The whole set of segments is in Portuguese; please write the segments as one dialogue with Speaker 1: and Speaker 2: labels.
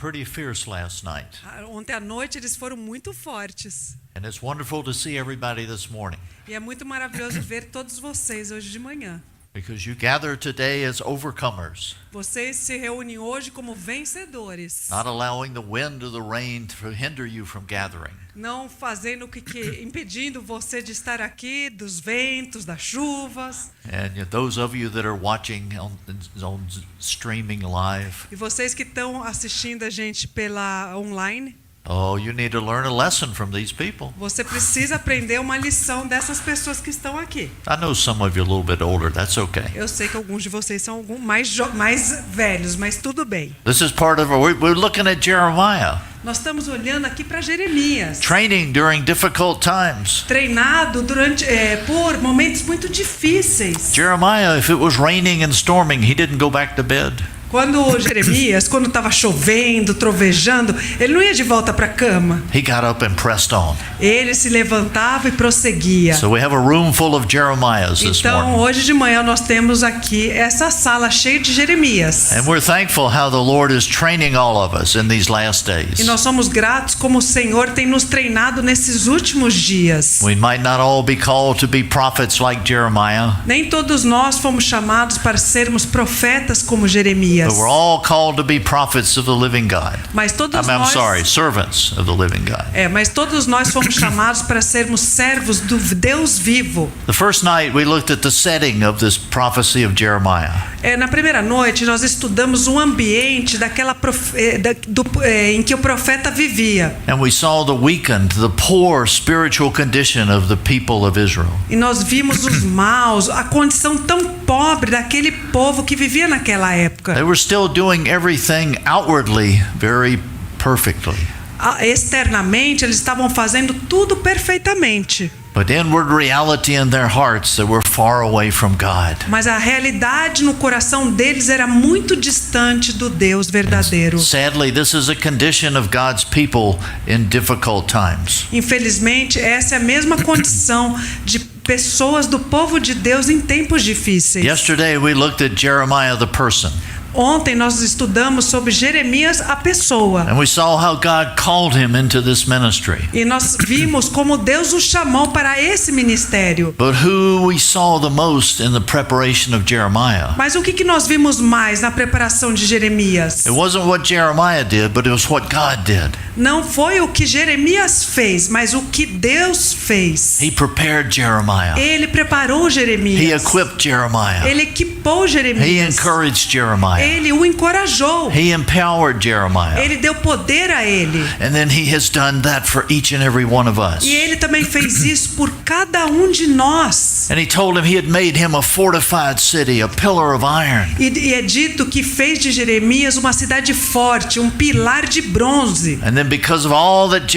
Speaker 1: pretty fierce last night.
Speaker 2: Ontem à noite eles foram muito fortes.
Speaker 1: And it's wonderful to see everybody this morning.
Speaker 2: E é muito maravilhoso ver todos vocês hoje de manhã.
Speaker 1: Because you gather today as overcomers.
Speaker 2: Vocês se reúnem hoje como vencedores.
Speaker 1: Not allowing the wind or the rain to hinder you from gathering.
Speaker 2: Não fazendo impedindo você de estar aqui dos ventos, das chuvas.
Speaker 1: And those of you that are watching on streaming live.
Speaker 2: E vocês que estão assistindo a gente pela online.
Speaker 1: Oh, you need to learn a lesson from these people.
Speaker 2: Você precisa aprender uma lição dessas pessoas que estão aqui.
Speaker 1: I know some of you a little bit older. That's okay.
Speaker 2: Eu sei que alguns de vocês são mais velhos, mas tudo bem.
Speaker 1: This is part of we're looking at Jeremiah.
Speaker 2: Nós estamos olhando aqui para Jeremias.
Speaker 1: Training during difficult times.
Speaker 2: Treinado por momentos muito difíceis.
Speaker 1: Jeremiah, if it was raining and storming, he didn't go back to bed.
Speaker 2: Quando Jeremias, quando estava chovendo, trovejando, ele não ia de volta para a cama.
Speaker 1: He got up and pressed on.
Speaker 2: Ele se levantava e prosseguia.
Speaker 1: So we have a room full of Jeremiahs this
Speaker 2: Então,
Speaker 1: morning.
Speaker 2: hoje de manhã nós temos aqui essa sala cheia de Jeremias.
Speaker 1: And we're thankful how the Lord is training all of us in these last days.
Speaker 2: E nós somos gratos como o Senhor tem nos treinado nesses últimos dias.
Speaker 1: We might not all be called to be prophets like Jeremiah.
Speaker 2: Nem todos nós fomos chamados para sermos profetas como Jeremias.
Speaker 1: But we're all called to be prophets of the living God.
Speaker 2: Mas todos
Speaker 1: I'm
Speaker 2: nós
Speaker 1: sorry, servants of the living God.
Speaker 2: mas todos nós fomos chamados para sermos servos do Deus vivo.
Speaker 1: The first night we looked at the setting of this prophecy of Jeremiah.
Speaker 2: Na primeira noite nós estudamos o ambiente em que o profeta vivia.
Speaker 1: And we saw the weakened, the poor spiritual condition of the people of Israel.
Speaker 2: E nós vimos os maus, a condição tão pobre daquele povo que vivia naquela época.
Speaker 1: They were still doing everything outwardly very perfectly.
Speaker 2: Externamente eles estavam fazendo tudo perfeitamente.
Speaker 1: But inward reality in their hearts, they were far away from God.
Speaker 2: Mas a realidade no coração deles era muito distante do Deus verdadeiro.
Speaker 1: Sadly, this is a condition of God's people in difficult times.
Speaker 2: Infelizmente, essa é a mesma condição de pessoas do povo de Deus em tempos difíceis.
Speaker 1: Yesterday we looked at Jeremiah the person.
Speaker 2: Ontem nós estudamos sobre Jeremias a pessoa.
Speaker 1: And we saw how God called him into this ministry.
Speaker 2: E nós vimos como Deus o chamou para esse ministério.
Speaker 1: But who we saw the most in the preparation of Jeremiah?
Speaker 2: Mas o que nós vimos mais na preparação de Jeremias?
Speaker 1: It wasn't what Jeremiah did, but it was what God did.
Speaker 2: Não foi o que Jeremias fez, mas o que Deus fez.
Speaker 1: He prepared Jeremiah.
Speaker 2: Ele preparou
Speaker 1: He
Speaker 2: Jeremias.
Speaker 1: equipped Jeremiah.
Speaker 2: Ele equipou
Speaker 1: He
Speaker 2: Jeremias.
Speaker 1: encouraged Jeremiah.
Speaker 2: Ele o encorajou.
Speaker 1: He empowered Jeremiah.
Speaker 2: Ele deu poder a ele.
Speaker 1: And then he has done that for each and every one of us.
Speaker 2: E ele também fez isso por cada um de nós.
Speaker 1: And he told him he had made him a fortified city, a pillar of iron.
Speaker 2: E é dito que fez de Jeremias uma cidade forte, um pilar de bronze.
Speaker 1: And then because of all that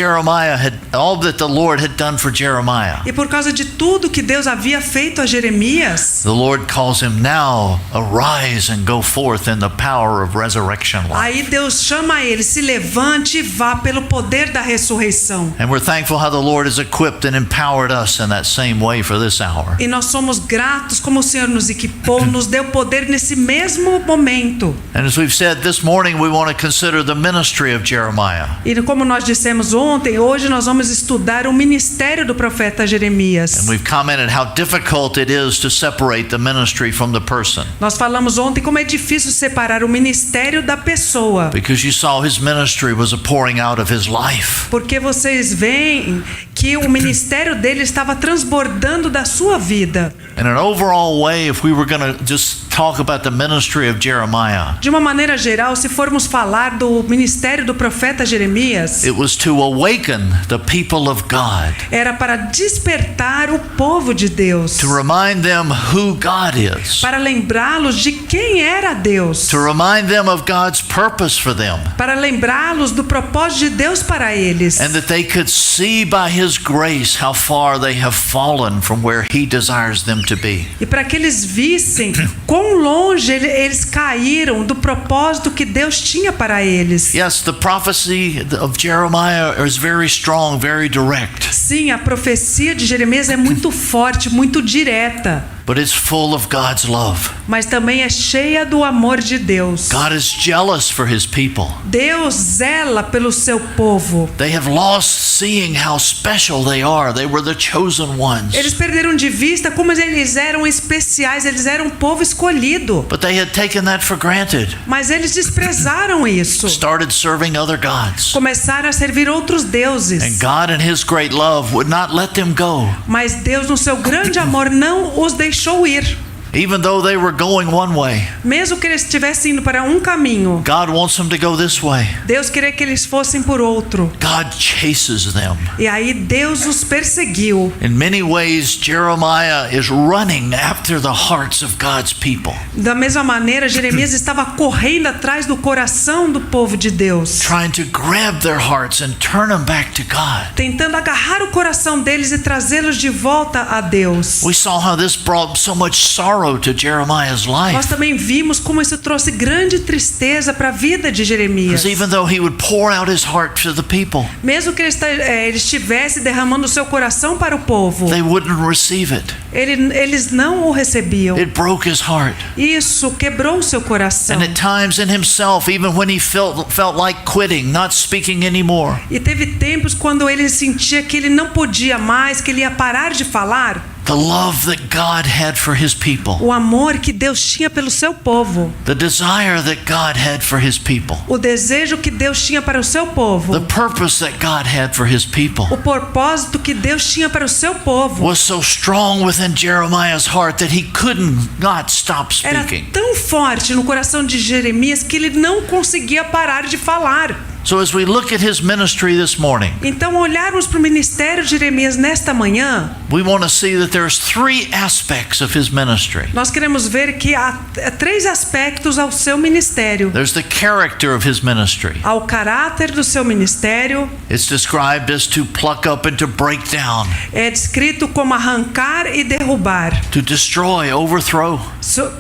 Speaker 1: all that the Lord had done for Jeremiah,
Speaker 2: E por causa de tudo que Deus havia feito a Jeremias,
Speaker 1: the Lord calls him now, arise and go forth in the power of resurrection life.
Speaker 2: aí Deus chama ele, se levante e vá pelo poder da ressurreição.
Speaker 1: And we're thankful how the Lord has equipped and empowered us in that same way for this hour.
Speaker 2: E nós somos gratos como o Senhor nos equipou, nos deu poder nesse mesmo momento.
Speaker 1: And as we've said this morning, we want to consider the ministry of Jeremiah.
Speaker 2: E como nós dissemos ontem, hoje nós vamos estudar o ministério do profeta Jeremias.
Speaker 1: And we've commented how difficult it is to separate the ministry from the person.
Speaker 2: Nós falamos ontem como é difícil separar o ministério da pessoa.
Speaker 1: Because you saw his ministry was a pouring out of his life.
Speaker 2: Porque vocês veem que o ministério dele estava transbordando da sua vida.
Speaker 1: In an overall way, if we were going to just talk about the ministry of Jeremiah,
Speaker 2: De uma maneira geral, se formos falar do ministério do profeta Jeremias,
Speaker 1: it was to awaken the people of God,
Speaker 2: era para despertar o povo de Deus,
Speaker 1: to remind them who God is,
Speaker 2: para lembrá-los de quem era Deus,
Speaker 1: to remind them of God's purpose for them,
Speaker 2: para lembrá-los do propósito de Deus para eles,
Speaker 1: and that they could see by His grace how far they have fallen from where He desires them to be.
Speaker 2: e para que eles vissem quão longe eles caíram do propósito que Deus tinha para eles.
Speaker 1: Yes, the prophecy of Jeremiah is very strong, very direct.
Speaker 2: Sim, a profecia de Jeremias é muito forte, muito direta.
Speaker 1: but it's full of God's love.
Speaker 2: mas também é cheia do amor de Deus.
Speaker 1: God is jealous for his people.
Speaker 2: Deus zela pelo seu povo.
Speaker 1: They have lost seeing how special they are. They were the chosen ones.
Speaker 2: Eles perderam de vista como eles eram especiais, eles eram um povo escolhido.
Speaker 1: But they had taken that for granted.
Speaker 2: Mas eles desprezaram isso.
Speaker 1: Started serving other gods.
Speaker 2: Começaram a servir outros deuses.
Speaker 1: And God in his great love would not let them go.
Speaker 2: Mas Deus, no seu grande amor, não os deixou ir.
Speaker 1: Even though they were going one way,
Speaker 2: Mesmo que eles estivessem indo para um caminho,
Speaker 1: God wants them to go this way.
Speaker 2: Deus queria que eles fossem por outro.
Speaker 1: God chases them.
Speaker 2: E aí Deus os perseguiu.
Speaker 1: In many ways, Jeremiah is running after the hearts of God's people,
Speaker 2: Da mesma maneira, Jeremias estava correndo atrás do coração do povo de Deus,
Speaker 1: trying to grab their hearts and turn them back to God.
Speaker 2: tentando agarrar o coração deles e trazê-los de volta a Deus.
Speaker 1: We saw how this brought so much sorrow to Jeremiah's
Speaker 2: Nós
Speaker 1: life.
Speaker 2: também vimos como isso trouxe grande tristeza para a vida de Jeremias.
Speaker 1: Because even though he would pour out his heart to the people,
Speaker 2: Mesmo que ele estivesse derramando o seu coração para o povo,
Speaker 1: they wouldn't receive it.
Speaker 2: eles não o recebiam.
Speaker 1: It broke his heart.
Speaker 2: Isso quebrou o seu coração.
Speaker 1: And at times in himself, even when he felt like quitting, not speaking anymore,
Speaker 2: E teve tempos quando ele sentia que ele não podia mais, que ele ia parar de falar.
Speaker 1: the love that God had for his people,
Speaker 2: O amor que Deus tinha pelo seu povo.
Speaker 1: the desire that God had for his people,
Speaker 2: O desejo que Deus tinha para o seu povo.
Speaker 1: the purpose that God had for his people
Speaker 2: O propósito que Deus tinha para o seu povo.
Speaker 1: was so strong within Jeremiah's heart that he couldn't not stop
Speaker 2: Era
Speaker 1: speaking.
Speaker 2: tão forte no coração de Jeremias que ele não conseguia parar de falar.
Speaker 1: So as we look at his ministry this morning,
Speaker 2: Então, olharmos para o ministério de Jeremias nesta manhã,
Speaker 1: we want to see that there's three aspects of his ministry.
Speaker 2: nós queremos ver que há três aspectos ao seu ministério.
Speaker 1: There's the character of his ministry.
Speaker 2: Ao caráter do seu ministério,
Speaker 1: It's described as to pluck up and to break down,
Speaker 2: é descrito como arrancar e derrubar,
Speaker 1: to destroy, overthrow,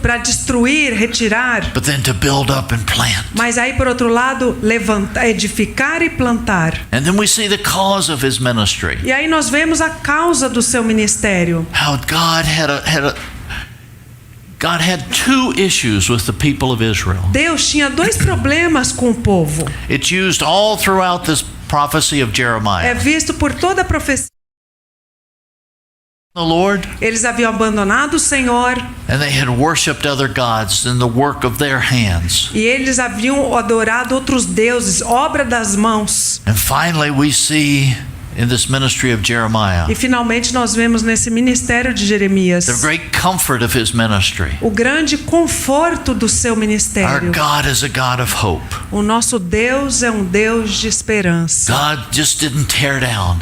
Speaker 2: para destruir, retirar,
Speaker 1: but then to build up and plant.
Speaker 2: mas aí por outro lado, levantar, edificar e plantar.
Speaker 1: And then we see the cause of his ministry.
Speaker 2: E aí nós vemos a causa do seu ministério.
Speaker 1: How God had two issues with the people of Israel.
Speaker 2: Deus tinha dois problemas com o povo.
Speaker 1: It's used all throughout this prophecy of
Speaker 2: É
Speaker 1: Jeremiah.
Speaker 2: visto por toda a profecia.
Speaker 1: The Lord,
Speaker 2: Eles haviam abandonado o Senhor
Speaker 1: and they had worshipped other gods in the work of their hands.
Speaker 2: e eles haviam adorado outros deuses, obra das mãos.
Speaker 1: And finally we see in this ministry of Jeremiah
Speaker 2: E finalmente nós vemos nesse ministério de Jeremias
Speaker 1: the great comfort of his ministry.
Speaker 2: o grande conforto do seu
Speaker 1: Our
Speaker 2: ministério.
Speaker 1: God is a God of hope.
Speaker 2: O nosso Deus é um Deus de esperança.
Speaker 1: God just didn't tear down,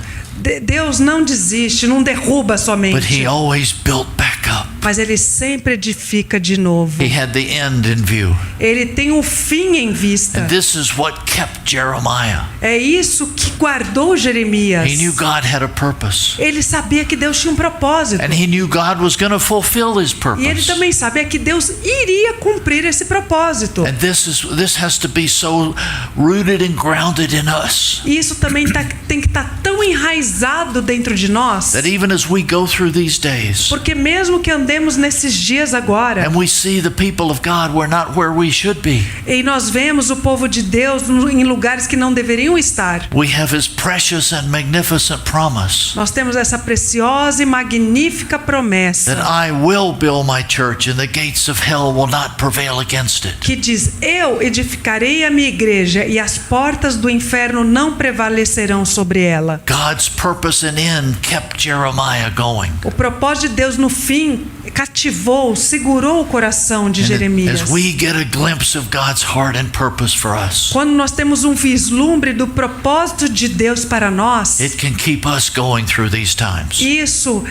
Speaker 2: Deus não desiste, não derruba
Speaker 1: but He
Speaker 2: somente,
Speaker 1: always built back up.
Speaker 2: mas Ele sempre edifica de novo.
Speaker 1: He had the end in view.
Speaker 2: Ele tem o fim em vista.
Speaker 1: And this is what kept Jeremiah.
Speaker 2: É isso que guardou Jeremias.
Speaker 1: He knew God had a purpose.
Speaker 2: Ele sabia que Deus tinha um propósito.
Speaker 1: And he knew God was going to fulfill his
Speaker 2: E ele
Speaker 1: purpose.
Speaker 2: também sabia que Deus iria cumprir esse propósito.
Speaker 1: And this has to be so rooted and grounded in us
Speaker 2: E isso também tem que estar tão enraizado dentro de nós,
Speaker 1: that even as we go through these days
Speaker 2: porque mesmo que andemos nesses dias agora,
Speaker 1: and we see the people of God, we're not where we should be.
Speaker 2: e nós vemos o povo de Deus em lugares que não deveriam estar,
Speaker 1: We have his precious and magnificent promise
Speaker 2: nós temos essa preciosa e magnífica
Speaker 1: that
Speaker 2: promessa
Speaker 1: I will build my church and the gates of hell will not prevail against it.
Speaker 2: que diz: eu edificarei a minha igreja e as portas do inferno não prevalecerão sobre ela.
Speaker 1: God's purpose and end kept Jeremiah going.
Speaker 2: O propósito de Deus no fim cativou, segurou o coração de Jeremias.
Speaker 1: As we get a glimpse of God's heart and purpose for us,
Speaker 2: Quando nós temos um vislumbre do propósito de Deus para nós,
Speaker 1: it can keep us going through these times.
Speaker 2: isso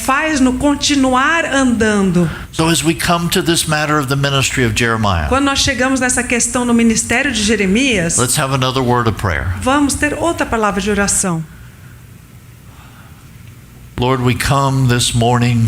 Speaker 2: faz-nos continuar andando.
Speaker 1: So as we come to this matter of the ministry of Jeremiah,
Speaker 2: Quando nós chegamos nessa questão no ministério de Jeremias,
Speaker 1: let's have another word of prayer.
Speaker 2: vamos ter outra palavra de oração.
Speaker 1: Lord, we come this morning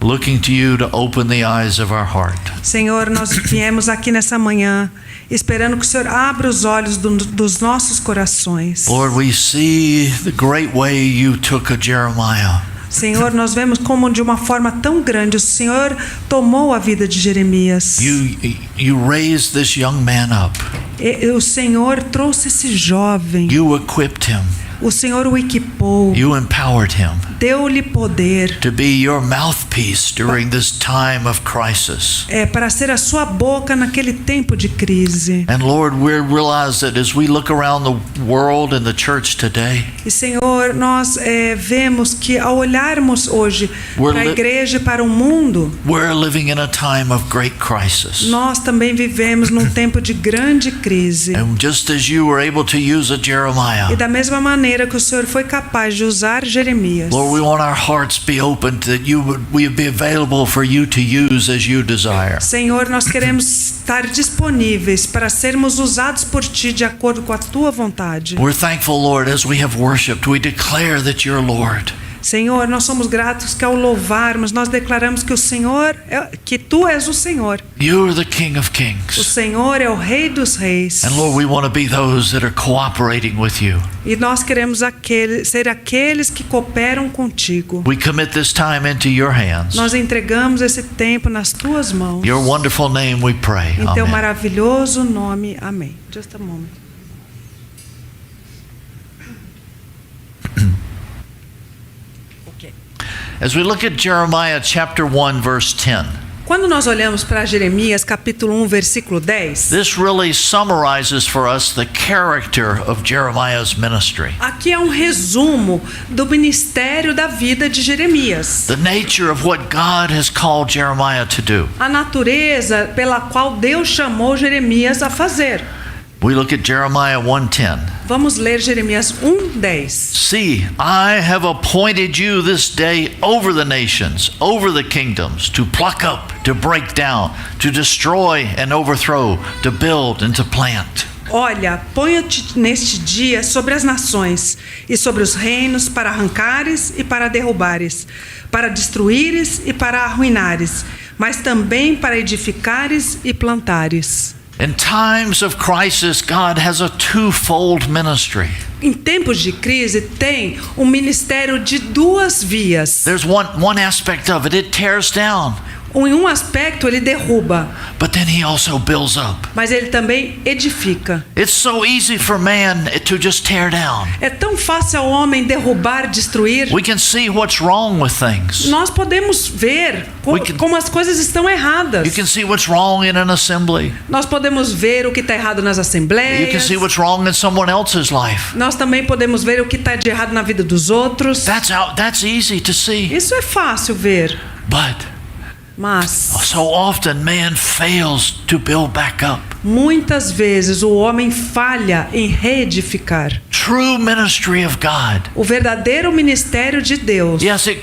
Speaker 1: looking to you to open the eyes of our heart.
Speaker 2: Senhor, nós viemos aqui nessa manhã esperando que o Senhor abra os olhos dos nossos corações.
Speaker 1: Lord, we see the great way you took a Jeremiah
Speaker 2: Senhor, nós vemos como de uma forma tão grande o Senhor tomou a vida de Jeremias.
Speaker 1: You raised this young man up.
Speaker 2: O Senhor trouxe esse jovem.
Speaker 1: You equipped him.
Speaker 2: O Senhor o equipou.
Speaker 1: You empowered him
Speaker 2: Deu-lhe poder.
Speaker 1: to be your mouthpiece during this time of crisis.
Speaker 2: Para ser a sua boca naquele tempo de crise.
Speaker 1: And Lord, we realize that as we look around the world and the church today,
Speaker 2: E Senhor, nós vemos que ao olharmos hoje para a igreja e para o mundo,
Speaker 1: we're living in a time of great crisis.
Speaker 2: nós também vivemos num tempo de grande crise.
Speaker 1: And just as you were able to use a Jeremiah,
Speaker 2: E da mesma maneira que o Senhor foi capaz de usar Jeremias.
Speaker 1: Lord, we want our hearts be open that we would be available for you to use as you desire.
Speaker 2: Senhor, nós queremos estar disponíveis para sermos usados por Ti de acordo com a Tua vontade.
Speaker 1: We're thankful, Lord, as we have worshiped, we declare that you're Lord.
Speaker 2: Senhor, nós somos gratos que ao louvarmos, nós declaramos que o Senhor, que Tu és o Senhor.
Speaker 1: You're the King of
Speaker 2: O
Speaker 1: Kings.
Speaker 2: Senhor é o Rei dos Reis.
Speaker 1: And Lord, we want to be those that are cooperating with you.
Speaker 2: E nós queremos ser aqueles que cooperam contigo.
Speaker 1: We commit this time into your hands.
Speaker 2: Nós entregamos esse tempo nas Tuas mãos.
Speaker 1: Your wonderful name we pray.
Speaker 2: Em Teu
Speaker 1: Amen.
Speaker 2: maravilhoso nome. Amém. Just a moment.
Speaker 1: As we look at Jeremiah chapter 1 verse 10,
Speaker 2: Quando nós olhamos para Jeremias capítulo 1, versículo 10,
Speaker 1: this really summarizes for us the character of Jeremiah's ministry.
Speaker 2: aqui é um resumo do ministério da vida de Jeremias.
Speaker 1: The nature of what God has called Jeremiah to do.
Speaker 2: A natureza pela qual Deus chamou Jeremias a fazer.
Speaker 1: We look at Jeremiah 1:10.
Speaker 2: Vamos ler Jeremias 1:10.
Speaker 1: See, I have appointed you this day over the nations, over the kingdoms, to pluck up, to break down, to destroy and overthrow, to build and to plant.
Speaker 2: Olha, ponho-te neste dia sobre as nações e sobre os reinos para arrancares e para derrubares, para destruíres e para arruinares, mas também para edificares e plantares.
Speaker 1: In times of crisis, God has a twofold ministry.
Speaker 2: Em tempos de crise tem um ministério de duas vias.
Speaker 1: There's one aspect of it tears down,
Speaker 2: Em um aspecto ele derruba,
Speaker 1: but then he also builds up.
Speaker 2: mas ele também edifica.
Speaker 1: It's so easy for man to just tear down.
Speaker 2: É tão fácil ao homem derrubar, destruir.
Speaker 1: We can see what's wrong with things.
Speaker 2: Nós podemos ver
Speaker 1: We can-
Speaker 2: como as coisas estão erradas.
Speaker 1: You can see what's wrong in an assembly.
Speaker 2: Nós podemos ver o que está errado nas
Speaker 1: You can
Speaker 2: assembleias.
Speaker 1: see what's wrong in someone else's life.
Speaker 2: Nós também podemos ver o que está de errado na vida dos outros.
Speaker 1: That's easy to see.
Speaker 2: Isso é fácil ver,
Speaker 1: But
Speaker 2: mas
Speaker 1: so often man fails to build back up.
Speaker 2: muitas vezes o homem falha em reedificar.
Speaker 1: True ministry of God.
Speaker 2: O verdadeiro ministério de Deus.
Speaker 1: Yes, it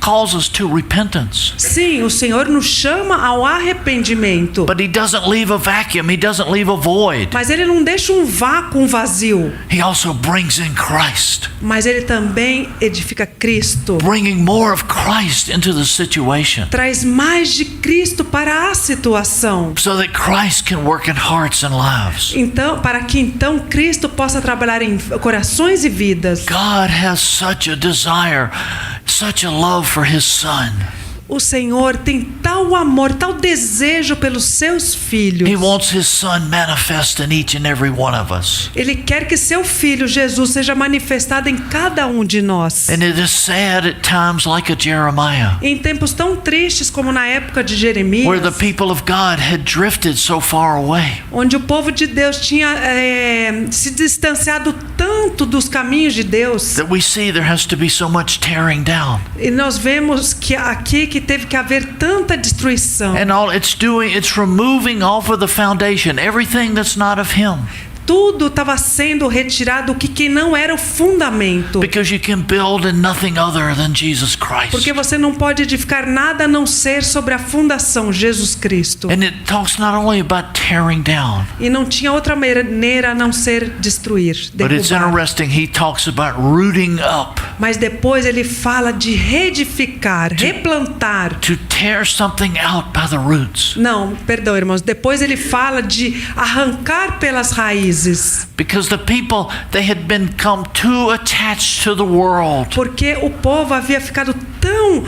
Speaker 1: calls us to repentance.
Speaker 2: Sim, o Senhor nos chama ao arrependimento.
Speaker 1: But he doesn't leave a vacuum. He doesn't leave a void.
Speaker 2: Mas ele não deixa um vácuo, um vazio.
Speaker 1: He also brings in Christ,
Speaker 2: Mas ele também edifica Cristo.
Speaker 1: bringing more of Christ into the situation
Speaker 2: Traz mais de Cristo para a situação.
Speaker 1: so that Christ can work in hearts and lives.
Speaker 2: Então, para que então Cristo possa trabalhar em corações e vidas.
Speaker 1: God has such a desire, such a love for his son.
Speaker 2: O Senhor tem tal amor, tal desejo pelos seus filhos.
Speaker 1: He wants his son manifest in each and every one of us.
Speaker 2: Ele quer que seu filho Jesus seja manifestado em cada um de nós.
Speaker 1: And it is sad at times, like a Jeremiah,
Speaker 2: Em tempos tão tristes como na época de Jeremias,
Speaker 1: where the people of God had drifted so far away.
Speaker 2: onde o povo de Deus tinha se distanciado tanto dos caminhos de Deus,
Speaker 1: That we see there has to be so much tearing down.
Speaker 2: e nós vemos que aqui que teve que haver tanta destruição.
Speaker 1: And all it's removing off of the foundation everything that's not of him.
Speaker 2: Tudo estava sendo retirado que não era o fundamento.
Speaker 1: Because you can build in nothing other than Jesus Christ.
Speaker 2: Porque você não pode edificar nada a não ser sobre a fundação, Jesus Cristo.
Speaker 1: And it talks not only about tearing down,
Speaker 2: E não tinha outra maneira a não ser destruir,
Speaker 1: but it's
Speaker 2: derrubar.
Speaker 1: interesting, he talks about rooting up,
Speaker 2: Mas depois ele fala de reedificar, replantar.
Speaker 1: to tear something out by the roots.
Speaker 2: Não, perdão, irmãos. Depois ele fala de arrancar pelas raízes. raízes.
Speaker 1: Because the people, they had become too attached to the world.
Speaker 2: Porque o povo havia ficado tão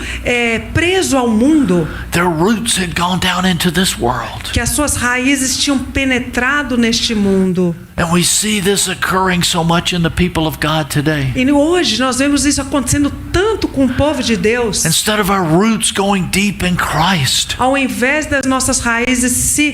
Speaker 2: preso ao mundo
Speaker 1: Their roots had gone down into this world.
Speaker 2: que as suas raízes tinham penetrado neste mundo.
Speaker 1: And we see this occurring so much in the people of God today.
Speaker 2: E hoje nós vemos isso acontecendo tanto com o povo de Deus.
Speaker 1: Instead of our roots going deep in Christ,
Speaker 2: Ao invés das nossas raízes se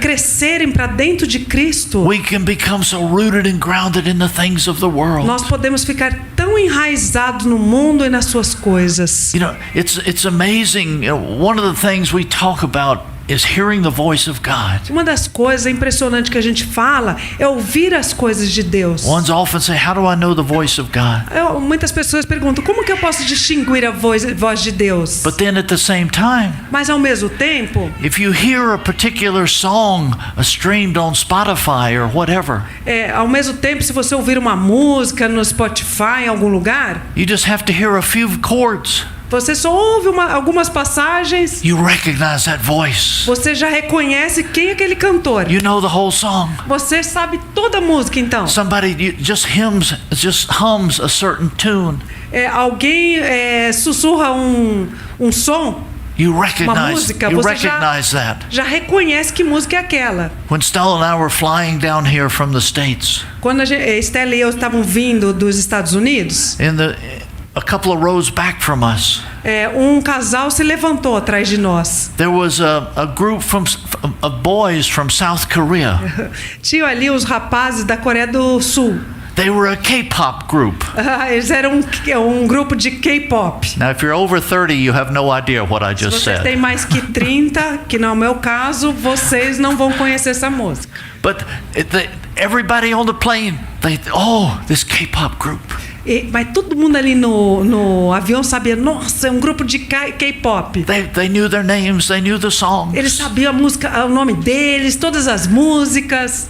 Speaker 2: crescerem para dentro de Cristo,
Speaker 1: we can become so rooted and grounded in the things of the world.
Speaker 2: nós podemos ficar tão enraizados no mundo e nas suas coisas.
Speaker 1: You know, it's amazing. One of the things we talk about is hearing the voice of God.
Speaker 2: Uma das coisas impressionantes que a gente fala é ouvir as coisas de Deus.
Speaker 1: Ones often say, how do I know the voice of God?
Speaker 2: Muitas pessoas perguntam, como que eu posso distinguir a voz de Deus?
Speaker 1: But then at the same time,
Speaker 2: Mas ao mesmo tempo,
Speaker 1: if you hear a particular song streamed on Spotify or whatever,
Speaker 2: ao mesmo tempo, se você ouvir uma música no Spotify em algum lugar,
Speaker 1: you just have to hear a few chords.
Speaker 2: você só ouve algumas passagens,
Speaker 1: You recognize that voice.
Speaker 2: você já reconhece quem é aquele cantor.
Speaker 1: You know the whole song.
Speaker 2: Você sabe toda a música então.
Speaker 1: Somebody just hums a certain tune.
Speaker 2: Alguém sussurra um som,
Speaker 1: You
Speaker 2: uma
Speaker 1: recognize,
Speaker 2: música,
Speaker 1: you
Speaker 2: você
Speaker 1: recognize that.
Speaker 2: já reconhece que música é aquela.
Speaker 1: When Stella and I were flying down here from the States,
Speaker 2: Quando Estela e eu estavam vindo dos Estados Unidos,
Speaker 1: a couple of rows back from us,
Speaker 2: um casal se levantou atrás de nós.
Speaker 1: there was a group of boys from South Korea.
Speaker 2: Tinham ali os rapazes da Coreia do Sul.
Speaker 1: They were a K-pop group.
Speaker 2: Eles eram um grupo de K-pop.
Speaker 1: Now, if you're over 30, you have no idea what I
Speaker 2: Se
Speaker 1: just
Speaker 2: vocês têm
Speaker 1: said.
Speaker 2: mais que 30, que não é o meu caso, vocês não vão conhecer essa música.
Speaker 1: But everybody on the plane, this K-pop group.
Speaker 2: Mas todo mundo ali no avião sabia, nossa, é um grupo de K-pop.
Speaker 1: They knew their names, they knew the songs.
Speaker 2: Eles sabiam a música, o nome deles, todas as músicas.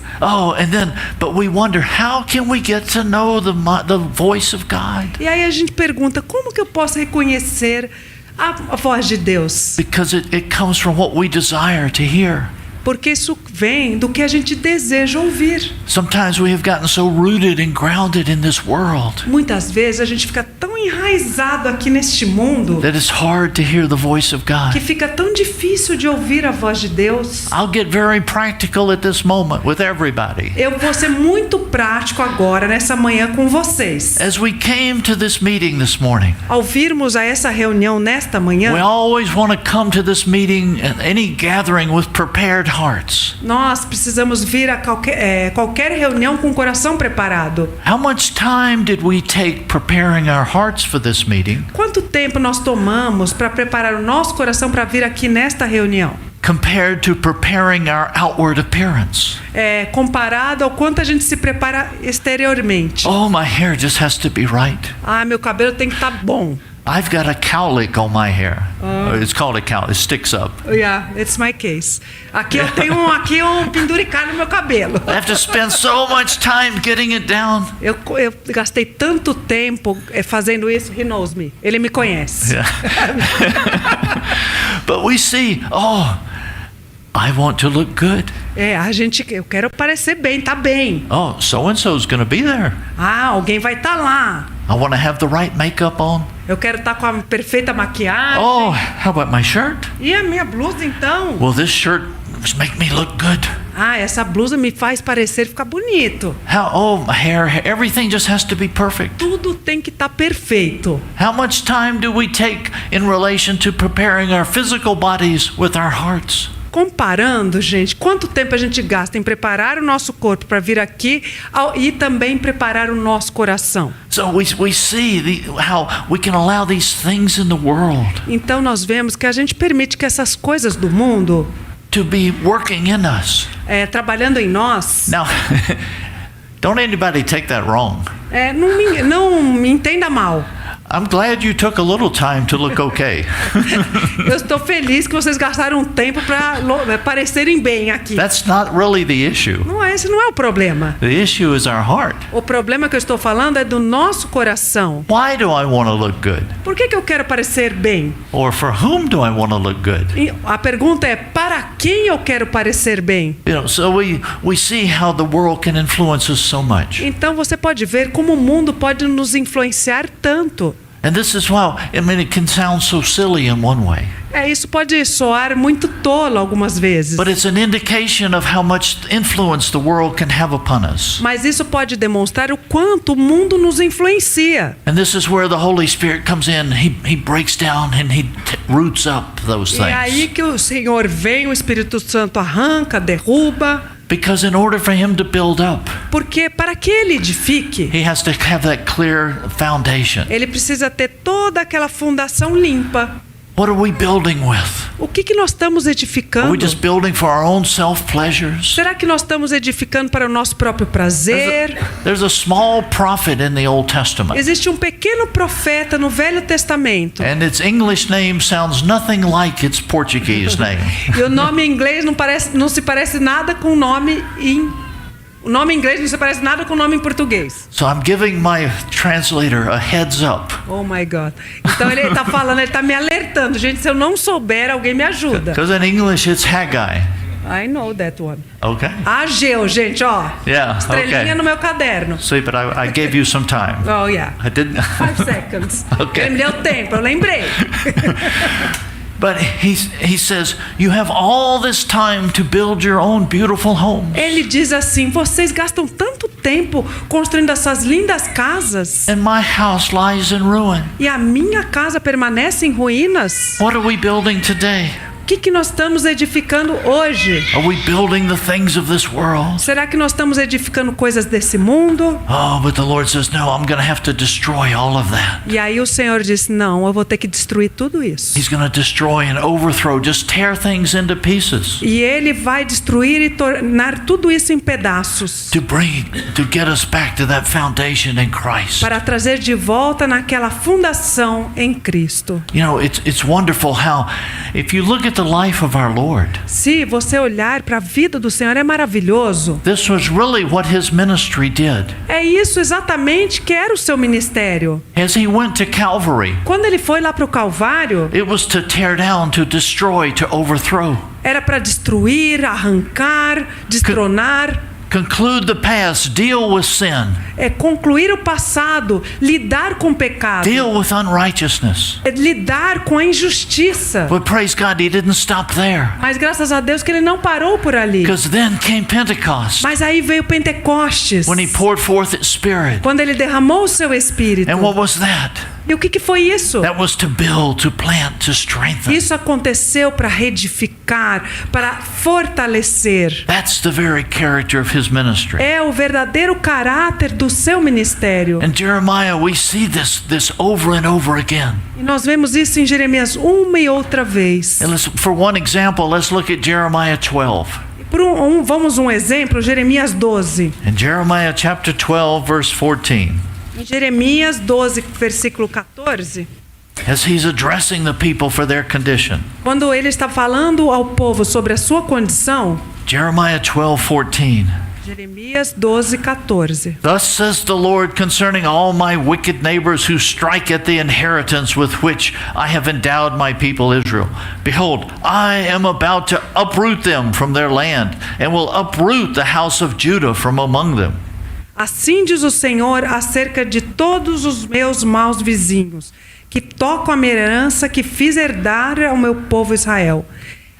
Speaker 1: But we wonder, how can we get to know the voice of God?
Speaker 2: E aí a gente pergunta, como que eu posso reconhecer a voz de Deus?
Speaker 1: Because it comes from what we desire to hear.
Speaker 2: Porque isso vem do que a gente deseja ouvir.
Speaker 1: Sometimes we have gotten so rooted and grounded in this world
Speaker 2: Muitas vezes a gente fica tão enraizado aqui neste mundo
Speaker 1: that it's hard to hear the voice of God.
Speaker 2: que fica tão difícil de ouvir a voz de Deus.
Speaker 1: I'll get very practical at this moment with everybody.
Speaker 2: Eu vou ser muito prático agora, nessa manhã, com vocês.
Speaker 1: As we came to this meeting this morning,
Speaker 2: Ao virmos a essa reunião nesta manhã,
Speaker 1: we always want to come to this meeting, any gathering, with prepared hearts.
Speaker 2: nós precisamos vir a qualquer reunião com o coração preparado.
Speaker 1: How much time did we take preparing our hearts for this meeting
Speaker 2: Quanto tempo nós tomamos para preparar o nosso coração para vir aqui nesta reunião?
Speaker 1: compared to preparing our outward appearance?
Speaker 2: Comparado ao quanto a gente se prepara exteriormente.
Speaker 1: Oh, my hair just has to be right.
Speaker 2: Meu cabelo tem que estar bom.
Speaker 1: I've got a cowlick on my hair. It's called a cow. It sticks up.
Speaker 2: Yeah, it's my case. Aqui eu tenho um penduricalho no meu cabelo.
Speaker 1: I have to spend so much time getting it down.
Speaker 2: Eu gastei tanto tempo fazendo isso. He knows me. Ele me conhece.
Speaker 1: Yeah. But we see, I want to look good.
Speaker 2: Eu quero parecer bem, tá bem.
Speaker 1: So and so's going to be there.
Speaker 2: Alguém vai estar lá.
Speaker 1: I want to have the right makeup on.
Speaker 2: Eu quero estar com a perfeita maquiagem.
Speaker 1: How about my shirt?
Speaker 2: E a minha blusa então?
Speaker 1: Will this shirt make me look good?
Speaker 2: Essa blusa me faz parecer ficar bonito.
Speaker 1: My hair, everything just has to be perfect.
Speaker 2: Tudo tem que estar perfeito.
Speaker 1: How much time do we take in relation to preparing our physical bodies with our hearts?
Speaker 2: Comparando, gente, quanto tempo a gente gasta em preparar o nosso corpo para vir aqui e também preparar o nosso coração.
Speaker 1: So we see how we can allow these things in the world.
Speaker 2: Então nós vemos que a gente permite que essas coisas do mundo
Speaker 1: to be working in us.
Speaker 2: Trabalhando em nós.
Speaker 1: Now, don't anybody take that wrong.
Speaker 2: Não me entenda mal.
Speaker 1: I'm glad you took a little time to look okay.
Speaker 2: Eu estou feliz que vocês gastaram tempo para parecerem bem aqui.
Speaker 1: That's not really the issue.
Speaker 2: Esse não é o problema.
Speaker 1: The issue is our heart.
Speaker 2: O problema que eu estou falando é do nosso coração.
Speaker 1: Why do I want to look good?
Speaker 2: Por que eu quero parecer bem?
Speaker 1: Or for whom do I want to look good?
Speaker 2: A pergunta é, para quem eu quero parecer bem?
Speaker 1: So we see how the world can influence us so much.
Speaker 2: Então você pode ver como o mundo pode nos influenciar tanto.
Speaker 1: And this is why, it can sound so silly in one way.
Speaker 2: Isso pode soar muito tolo algumas vezes.
Speaker 1: But it's an indication of how much influence the world can have upon us.
Speaker 2: Mas isso pode demonstrar o quanto o mundo nos influencia.
Speaker 1: And this is where the Holy Spirit comes in. He breaks down and he roots up those things.
Speaker 2: E aí que o Senhor vem, o Espírito Santo arranca, derruba.
Speaker 1: Because in order for him to build up,
Speaker 2: porque para que ele edifique,
Speaker 1: he has to have that clear foundation.
Speaker 2: Ele precisa ter toda aquela fundação limpa.
Speaker 1: What are we building with?
Speaker 2: O que nós estamos edificando?
Speaker 1: Are we just building for our own self-pleasures?
Speaker 2: Será que nós estamos edificando para o nosso próprio prazer?
Speaker 1: There's a small prophet in the Old Testament.
Speaker 2: Existe um pequeno profeta no Velho Testamento.
Speaker 1: And its English name sounds nothing like its Portuguese name.
Speaker 2: E o nome em inglês não se parece nada com o nome em O nome em inglês não se parece nada com o nome em português.
Speaker 1: So I'm giving my translator a heads up.
Speaker 2: Oh my God. Então ele está falando, ele está me alertando. Gente, se eu não souber, alguém me ajuda.
Speaker 1: Because in English it's Haggai.
Speaker 2: I know that one.
Speaker 1: Okay.
Speaker 2: Ageu, gente, ó.
Speaker 1: Yeah,
Speaker 2: estrelinha
Speaker 1: okay.
Speaker 2: no meu caderno.
Speaker 1: See, but I gave you some time.
Speaker 2: Oh yeah.
Speaker 1: I didn't.
Speaker 2: 5 seconds.
Speaker 1: Okay.
Speaker 2: Ele me deu tempo, eu lembrei.
Speaker 1: But he says, you have all this time to build your own beautiful homes.
Speaker 2: Ele diz assim: vocês gastam tanto tempo construindo essas lindas casas.
Speaker 1: And my house lies in ruin.
Speaker 2: E a minha casa permanece em ruínas.
Speaker 1: What are we building today?
Speaker 2: O que nós estamos edificando hoje?
Speaker 1: Are we building the things of this world?
Speaker 2: Será que nós estamos edificando coisas desse mundo?
Speaker 1: Oh, but the Lord says, no, I'm going to have to destroy all of that.
Speaker 2: E aí o Senhor diz: não, eu vou ter que destruir tudo isso.
Speaker 1: He's going to destroy and overthrow, just tear things into pieces.
Speaker 2: E Ele vai destruir e tornar tudo isso em pedaços.
Speaker 1: To get us back to that foundation in Christ.
Speaker 2: Para trazer de volta naquela fundação em Cristo.
Speaker 1: You know, it's wonderful how, if you look at the life of our Lord.
Speaker 2: Se você olhar para a vida do Senhor, é maravilhoso.
Speaker 1: This was really what his ministry did.
Speaker 2: É isso exatamente que era o seu ministério.
Speaker 1: As he went to Calvary,
Speaker 2: quando ele foi lá para o Calvário,
Speaker 1: it was to tear down, to destroy, to overthrow.
Speaker 2: Era para destruir, arrancar, destronar.
Speaker 1: Conclude the past, deal with sin.
Speaker 2: É concluir o passado, lidar com o pecado.
Speaker 1: Deal with unrighteousness.
Speaker 2: É lidar com a injustiça.
Speaker 1: But praise God, he didn't stop there.
Speaker 2: Mas graças a Deus que ele não parou por ali.
Speaker 1: Because then came Pentecost.
Speaker 2: Mas aí veio Pentecostes.
Speaker 1: When he poured forth his Spirit.
Speaker 2: Quando ele derramou o seu Espírito.
Speaker 1: And what was that?
Speaker 2: E o que foi isso?
Speaker 1: That was to build, to plant, to strengthen.
Speaker 2: Isso aconteceu para reedificar, para fortalecer.
Speaker 1: That's the very character of his ministry.
Speaker 2: É o verdadeiro caráter do seu ministério.
Speaker 1: In Jeremiah we see this over and over again.
Speaker 2: E nós vemos isso em Jeremias uma e outra vez.
Speaker 1: And for one example, let's look at Jeremiah 12.
Speaker 2: Vamos um exemplo, Jeremias 12.
Speaker 1: In Jeremiah chapter 12 verse 14.
Speaker 2: Em Jeremias 12, versículo 14.
Speaker 1: As he's addressing the people for their condition.
Speaker 2: Quando ele está falando ao povo sobre a sua condição.
Speaker 1: Jeremiah 12:14.
Speaker 2: Jeremias 12, 14.
Speaker 1: Thus says the Lord concerning all my wicked neighbors who strike at the inheritance with which I have endowed my people Israel. Behold, I am about to uproot them from their land, and will uproot the house of Judah from among them.
Speaker 2: Assim diz o Senhor acerca de todos os meus maus vizinhos, que tocam a minha herança que fiz herdar ao meu povo Israel.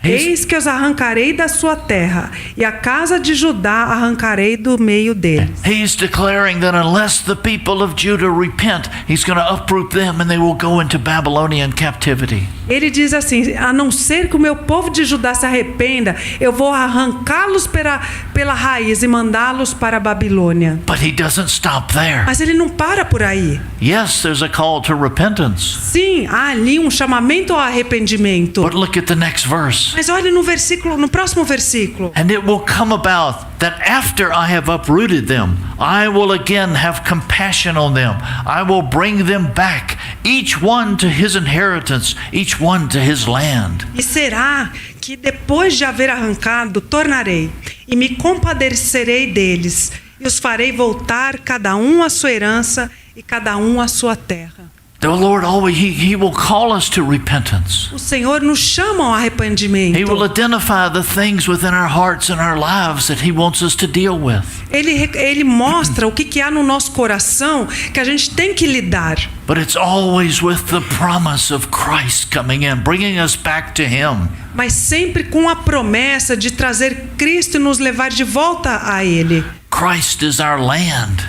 Speaker 2: Eis que os arrancarei da sua terra, e a casa de Judá arrancarei do meio deles.
Speaker 1: He's declaring that unless the people of Judah repent, he's going to uproot them and they will go into Babylonian captivity.
Speaker 2: Ele diz assim: a não ser que o meu povo de Judá se arrependa, eu vou arrancá-los pela raiz e mandá-los para a Babilônia.
Speaker 1: But he doesn't stop there.
Speaker 2: Mas ele não para por aí.
Speaker 1: Yes, there's a call to repentance.
Speaker 2: Sim, há ali um chamamento ao arrependimento.
Speaker 1: But look at the next verse.
Speaker 2: Mas olhe no próximo versículo.
Speaker 1: And it will come about that after I have uprooted them, I will again have compassion on them. I will bring them back, each one to his inheritance, each one to his land.
Speaker 2: E será que depois de haver arrancado, tornarei e me compadecerei deles, e os farei voltar cada um à sua herança e cada um à sua terra.
Speaker 1: The Lord always, He will call us to repentance.
Speaker 2: O Senhor nos chama ao arrependimento.
Speaker 1: He will identify the things within our hearts and our lives that He wants us to deal with.
Speaker 2: Ele mostra o que há no nosso coração que a gente tem que lidar.
Speaker 1: But it's always with the promise of Christ coming in, bringing us back to Him.
Speaker 2: Mas sempre com a promessa de trazer Cristo e nos levar de volta a Ele.
Speaker 1: Christ is our land.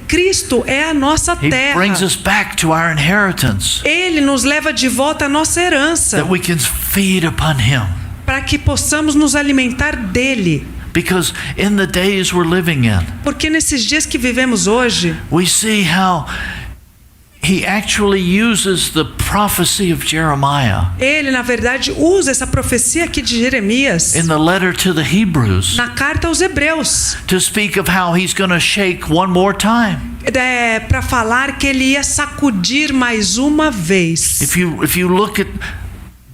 Speaker 2: Cristo é a nossa
Speaker 1: He
Speaker 2: terra.
Speaker 1: brings us back to our inheritance,
Speaker 2: Ele nos leva de volta à nossa herança,
Speaker 1: that we can feed upon Him.
Speaker 2: para que possamos nos alimentar dele.
Speaker 1: Because in the days we're living in,
Speaker 2: Porque nesses dias que vivemos hoje,
Speaker 1: we see how He actually uses the prophecy of Jeremiah
Speaker 2: ele na verdade usa essa profecia aqui de Jeremias
Speaker 1: in the letter to the Hebrews
Speaker 2: na carta aos Hebreus,
Speaker 1: to speak of how He's going to shake one more time.
Speaker 2: para falar que ele ia sacudir mais uma vez.
Speaker 1: If you look at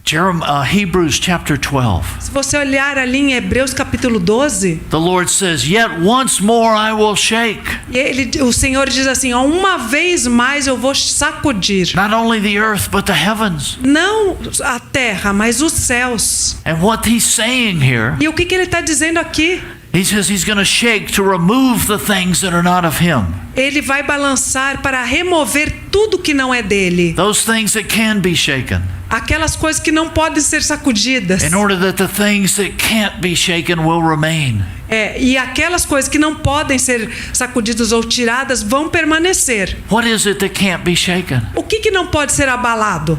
Speaker 1: Hebrews chapter 12,
Speaker 2: Se você olhar ali em Hebreus capítulo 12,
Speaker 1: the Lord says, "Yet once more I will shake
Speaker 2: o Senhor diz assim, ó, uma vez mais eu vou sacudir,
Speaker 1: not only the earth but the heavens."
Speaker 2: não a terra, mas os céus.
Speaker 1: And what He's saying here,
Speaker 2: E o que ele está dizendo aqui?
Speaker 1: He says He's going to shake to remove the things that are not of Him.
Speaker 2: Ele vai balançar para remover tudo que não é dele.
Speaker 1: Those things that can be shaken,
Speaker 2: Aquelas coisas que não podem ser sacudidas.
Speaker 1: in order that the things that can't be shaken will remain.
Speaker 2: E aquelas coisas que não podem ser sacudidas ou tiradas vão permanecer.
Speaker 1: What is it that can't be shaken?
Speaker 2: O que não pode ser abalado?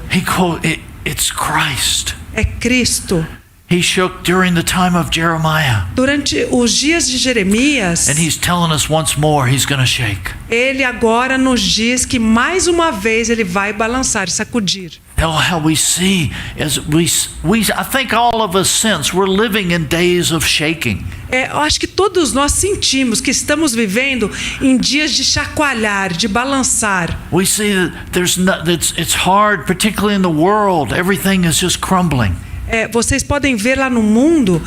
Speaker 1: It's Christ.
Speaker 2: É Cristo.
Speaker 1: He shook during the time of Jeremiah,
Speaker 2: Durante os dias de Jeremias,
Speaker 1: and He's telling us once more He's going to shake.
Speaker 2: ele agora nos diz que mais uma vez ele vai balançar, sacudir.
Speaker 1: How we see as I think all of us sense we're living in days of shaking.
Speaker 2: Eu acho que todos nós sentimos que estamos vivendo em dias de chacoalhar, de balançar.
Speaker 1: We see that it's hard, particularly in the world. Everything is just crumbling.
Speaker 2: Vocês podem ver lá no mundo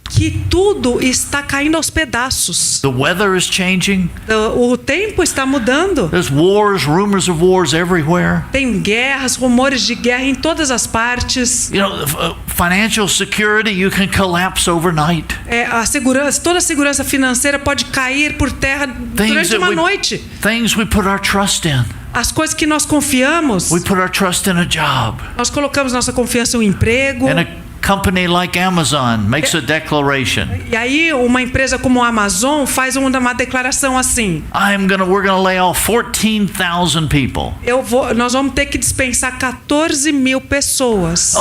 Speaker 2: que tudo está caindo aos pedaços.
Speaker 1: The weather is changing.
Speaker 2: O tempo está mudando.
Speaker 1: There's wars, rumors of wars everywhere.
Speaker 2: Tem guerras, rumores de guerra em todas as partes.
Speaker 1: You know, financial security, you can collapse overnight.
Speaker 2: A segurança, toda a segurança financeira pode cair por terra durante uma noite.
Speaker 1: Things we put our trust in.
Speaker 2: As coisas que nós confiamos,
Speaker 1: We put our trust in a job.
Speaker 2: nós colocamos nossa confiança em um emprego.
Speaker 1: And a company like Amazon makes a declaration.
Speaker 2: E aí uma empresa como a Amazon faz uma declaração assim:
Speaker 1: we're gonna lay off 14,000 people.
Speaker 2: Nós vamos ter que dispensar 14.000 pessoas.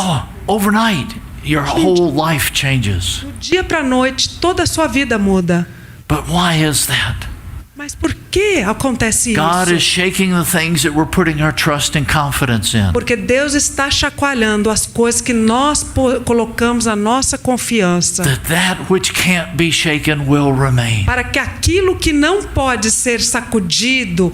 Speaker 1: Overnight, your whole life changes.
Speaker 2: Do dia para a noite, toda a sua vida muda.
Speaker 1: But why is that?
Speaker 2: Mas por que acontece
Speaker 1: God is
Speaker 2: isso?
Speaker 1: shaking the things that we're putting our trust and confidence in.
Speaker 2: Porque Deus está chacoalhando as coisas que nós colocamos a nossa confiança.
Speaker 1: That which can't be shaken will remain.
Speaker 2: Para que aquilo que não pode ser sacudido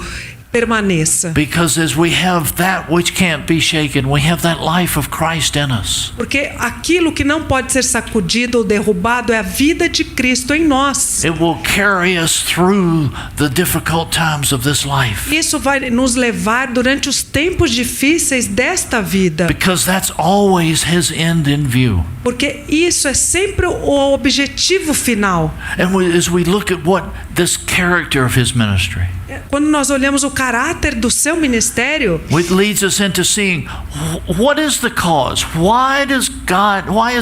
Speaker 2: permaneça.
Speaker 1: Because as we have that which can't be shaken, we have that life of Christ in us.
Speaker 2: Porque aquilo que não pode ser sacudido ou derrubado é a vida de Cristo em nós.
Speaker 1: It will carry us through the difficult times of this life.
Speaker 2: Isso vai nos levar durante os tempos difíceis desta vida.
Speaker 1: Because that's always His end in view.
Speaker 2: Porque isso é sempre o objetivo final.
Speaker 1: And as we look at what this character of His ministry,
Speaker 2: Quando nós olhamos o caráter do seu ministério,
Speaker 1: it leads us into seeing what is the cause? Why is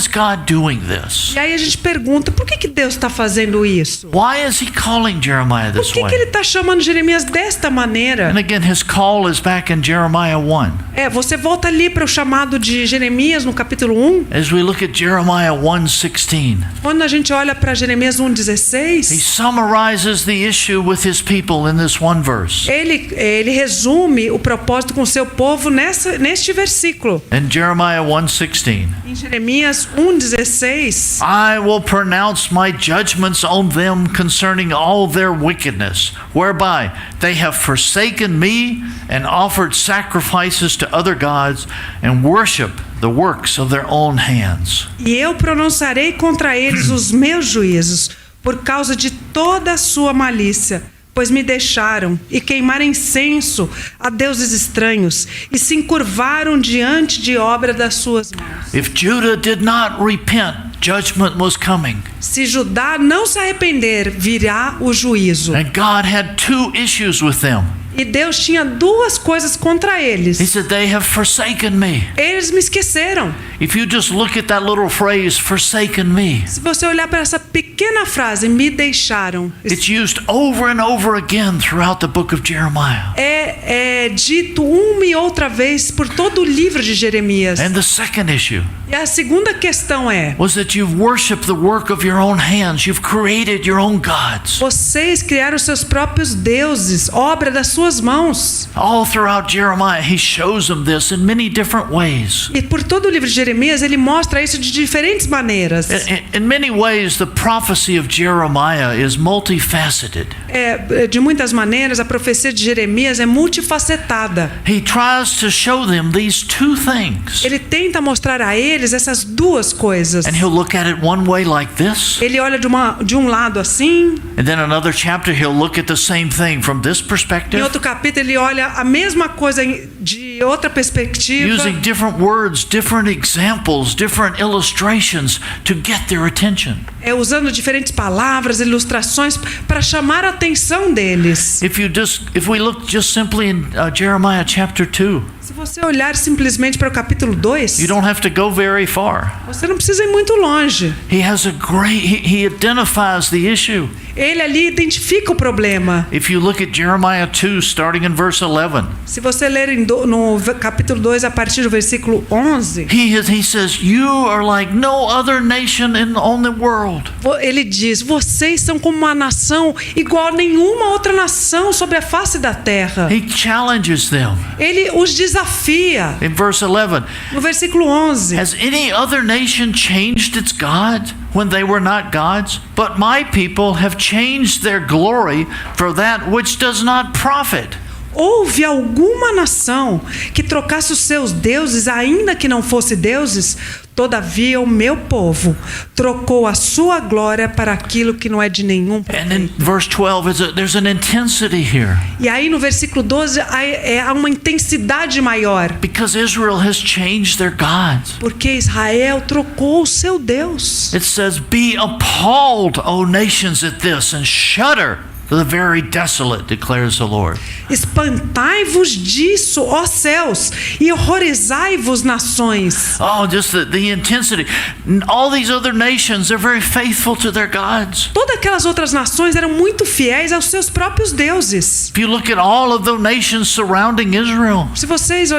Speaker 1: God doing this?
Speaker 2: e aí a gente pergunta, por que Deus está fazendo isso?
Speaker 1: Why is He calling Jeremiah
Speaker 2: Por
Speaker 1: this
Speaker 2: que
Speaker 1: way?
Speaker 2: ele está chamando Jeremias desta maneira?
Speaker 1: And again, his call is back in Jeremiah 1.
Speaker 2: Você volta ali para o chamado de Jeremias no capítulo 1.
Speaker 1: As we look at Jeremiah 1:16,
Speaker 2: Quando a gente olha para Jeremias
Speaker 1: he
Speaker 2: 1:16,
Speaker 1: summarizes the issue with his people in this one verse.
Speaker 2: ele resume o propósito com o seu povo neste versículo.
Speaker 1: In Jeremiah 1:16,
Speaker 2: Em Jeremias 1:16,
Speaker 1: I will pronounce my judgments on them concerning all their wickedness, whereby they have forsaken me and offered sacrifices to other gods and worship the works of their own hands.
Speaker 2: e eu pronunciarei contra eles os meus juízos, por causa de toda a sua malícia, pois me deixaram e queimaram incenso a deuses estranhos e se encurvaram diante de obra das suas mãos.
Speaker 1: If Judah did not repent, judgment was coming.
Speaker 2: Se Judá não se arrepender, virá o juízo.
Speaker 1: And God had two issues with them.
Speaker 2: E Deus tinha duas coisas contra
Speaker 1: He
Speaker 2: eles.
Speaker 1: said, they have forsaken me.
Speaker 2: Eles me esqueceram.
Speaker 1: If you just look at that little phrase, forsaken me,
Speaker 2: Se você olhar para essa pequena frase, me deixaram,
Speaker 1: it's used over and over again throughout the book of Jeremiah.
Speaker 2: é dito uma e outra vez por todo o livro de Jeremias.
Speaker 1: And the second issue
Speaker 2: E a segunda questão é:
Speaker 1: was that you've worshiped the work of your own hands. You've created your own gods.
Speaker 2: vocês criaram seus próprios deuses, obra das suas mãos.
Speaker 1: All throughout Jeremiah, he shows them this in many different ways.
Speaker 2: E por todo o livro de Jeremias, ele mostra isso de diferentes maneiras.
Speaker 1: In many ways, the prophecy of Jeremiah is multifaceted.
Speaker 2: De muitas maneiras, a profecia de Jeremias é multifacetada.
Speaker 1: He tries to show them these two things.
Speaker 2: Ele tenta mostrar a eles essas duas coisas.
Speaker 1: And he'll look at it one way like this.
Speaker 2: Ele olha de um lado assim.
Speaker 1: And then another chapter, he'll look at the same thing from this
Speaker 2: Em
Speaker 1: perspective,
Speaker 2: outro capítulo, ele olha a mesma coisa de outra perspectiva.
Speaker 1: using different words, different examples, different illustrations to get their attention.
Speaker 2: Usando diferentes palavras, ilustrações para chamar a atenção deles.
Speaker 1: If we look just simply in Jeremiah chapter 2,
Speaker 2: Se você olhar simplesmente para o capítulo 2,
Speaker 1: you don't have to go very far.
Speaker 2: você não precisa ir muito longe.
Speaker 1: He has he identifies the issue.
Speaker 2: Ele ali identifica o problema.
Speaker 1: If you look at Jeremiah 2, starting in verse 11,
Speaker 2: Se você ler no capítulo 2, a partir do versículo 11,
Speaker 1: he says, you are like no other nation on the world.
Speaker 2: ele diz: vocês são como uma nação igual a nenhuma outra nação sobre a face da terra.
Speaker 1: He challenges them.
Speaker 2: Ele os desafia.
Speaker 1: In verse 11,
Speaker 2: No versículo 11,
Speaker 1: has any other nation changed its God when they were not gods? But my people have changed their glory for that which does not profit.
Speaker 2: houve alguma nação que trocasse os seus deuses, ainda que não fosse deuses? Todavia o meu povo trocou a sua glória para aquilo que não é de nenhum
Speaker 1: And in
Speaker 2: proveito.
Speaker 1: verse 12, there's an intensity here.
Speaker 2: E aí no versículo 12 há uma intensidade maior,
Speaker 1: Because Israel has changed their gods.
Speaker 2: porque Israel trocou o seu Deus.
Speaker 1: It says, be appalled, O nations, at this, and shudder, the very desolate, declares the Lord.
Speaker 2: Espantai-vos disso, ó céus, e horrorizai-vos, nações.
Speaker 1: Oh, just the intensity. All these other nations, they're very faithful to their gods.
Speaker 2: Todas aquelas outras nações eram muito fiéis aos seus próprios deuses.
Speaker 1: If you look at all of the nations surrounding Israel,
Speaker 2: Se vocês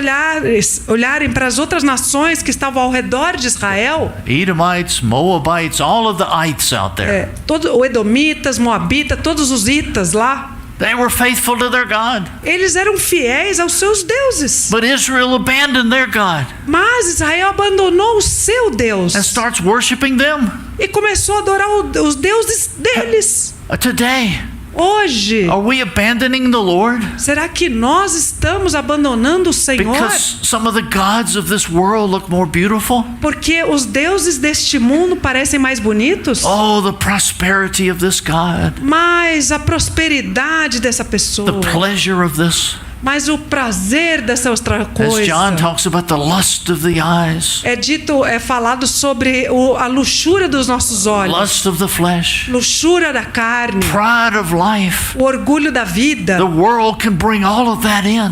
Speaker 2: olharem para as outras nações que estavam ao redor de Israel,
Speaker 1: Edomites, Moabites, all of the ites out there,
Speaker 2: o Edomitas, Moabita, todos os itas lá,
Speaker 1: they were faithful to their God.
Speaker 2: eles eram fiéis aos seus deuses.
Speaker 1: But Israel abandoned their God
Speaker 2: Mas Israel abandonou o seu Deus
Speaker 1: and starts worshiping them.
Speaker 2: e começou a adorar os deuses deles.
Speaker 1: Today,
Speaker 2: Hoje,
Speaker 1: are we abandoning the Lord?
Speaker 2: será que nós estamos abandonando o Senhor?
Speaker 1: Because some of the gods of this world look more beautiful?
Speaker 2: Porque os deuses deste mundo parecem mais bonitos?
Speaker 1: Oh, the prosperity of this God,
Speaker 2: Mas a prosperidade dessa pessoa,
Speaker 1: the pleasure of this.
Speaker 2: mas o prazer dessa outra
Speaker 1: As
Speaker 2: coisa.
Speaker 1: John talks about the lust of the eyes,
Speaker 2: É falado sobre a luxúria dos nossos olhos,
Speaker 1: lust of the flesh,
Speaker 2: luxúria da carne,
Speaker 1: pride of life.
Speaker 2: o orgulho da vida.
Speaker 1: The world can bring all of that in.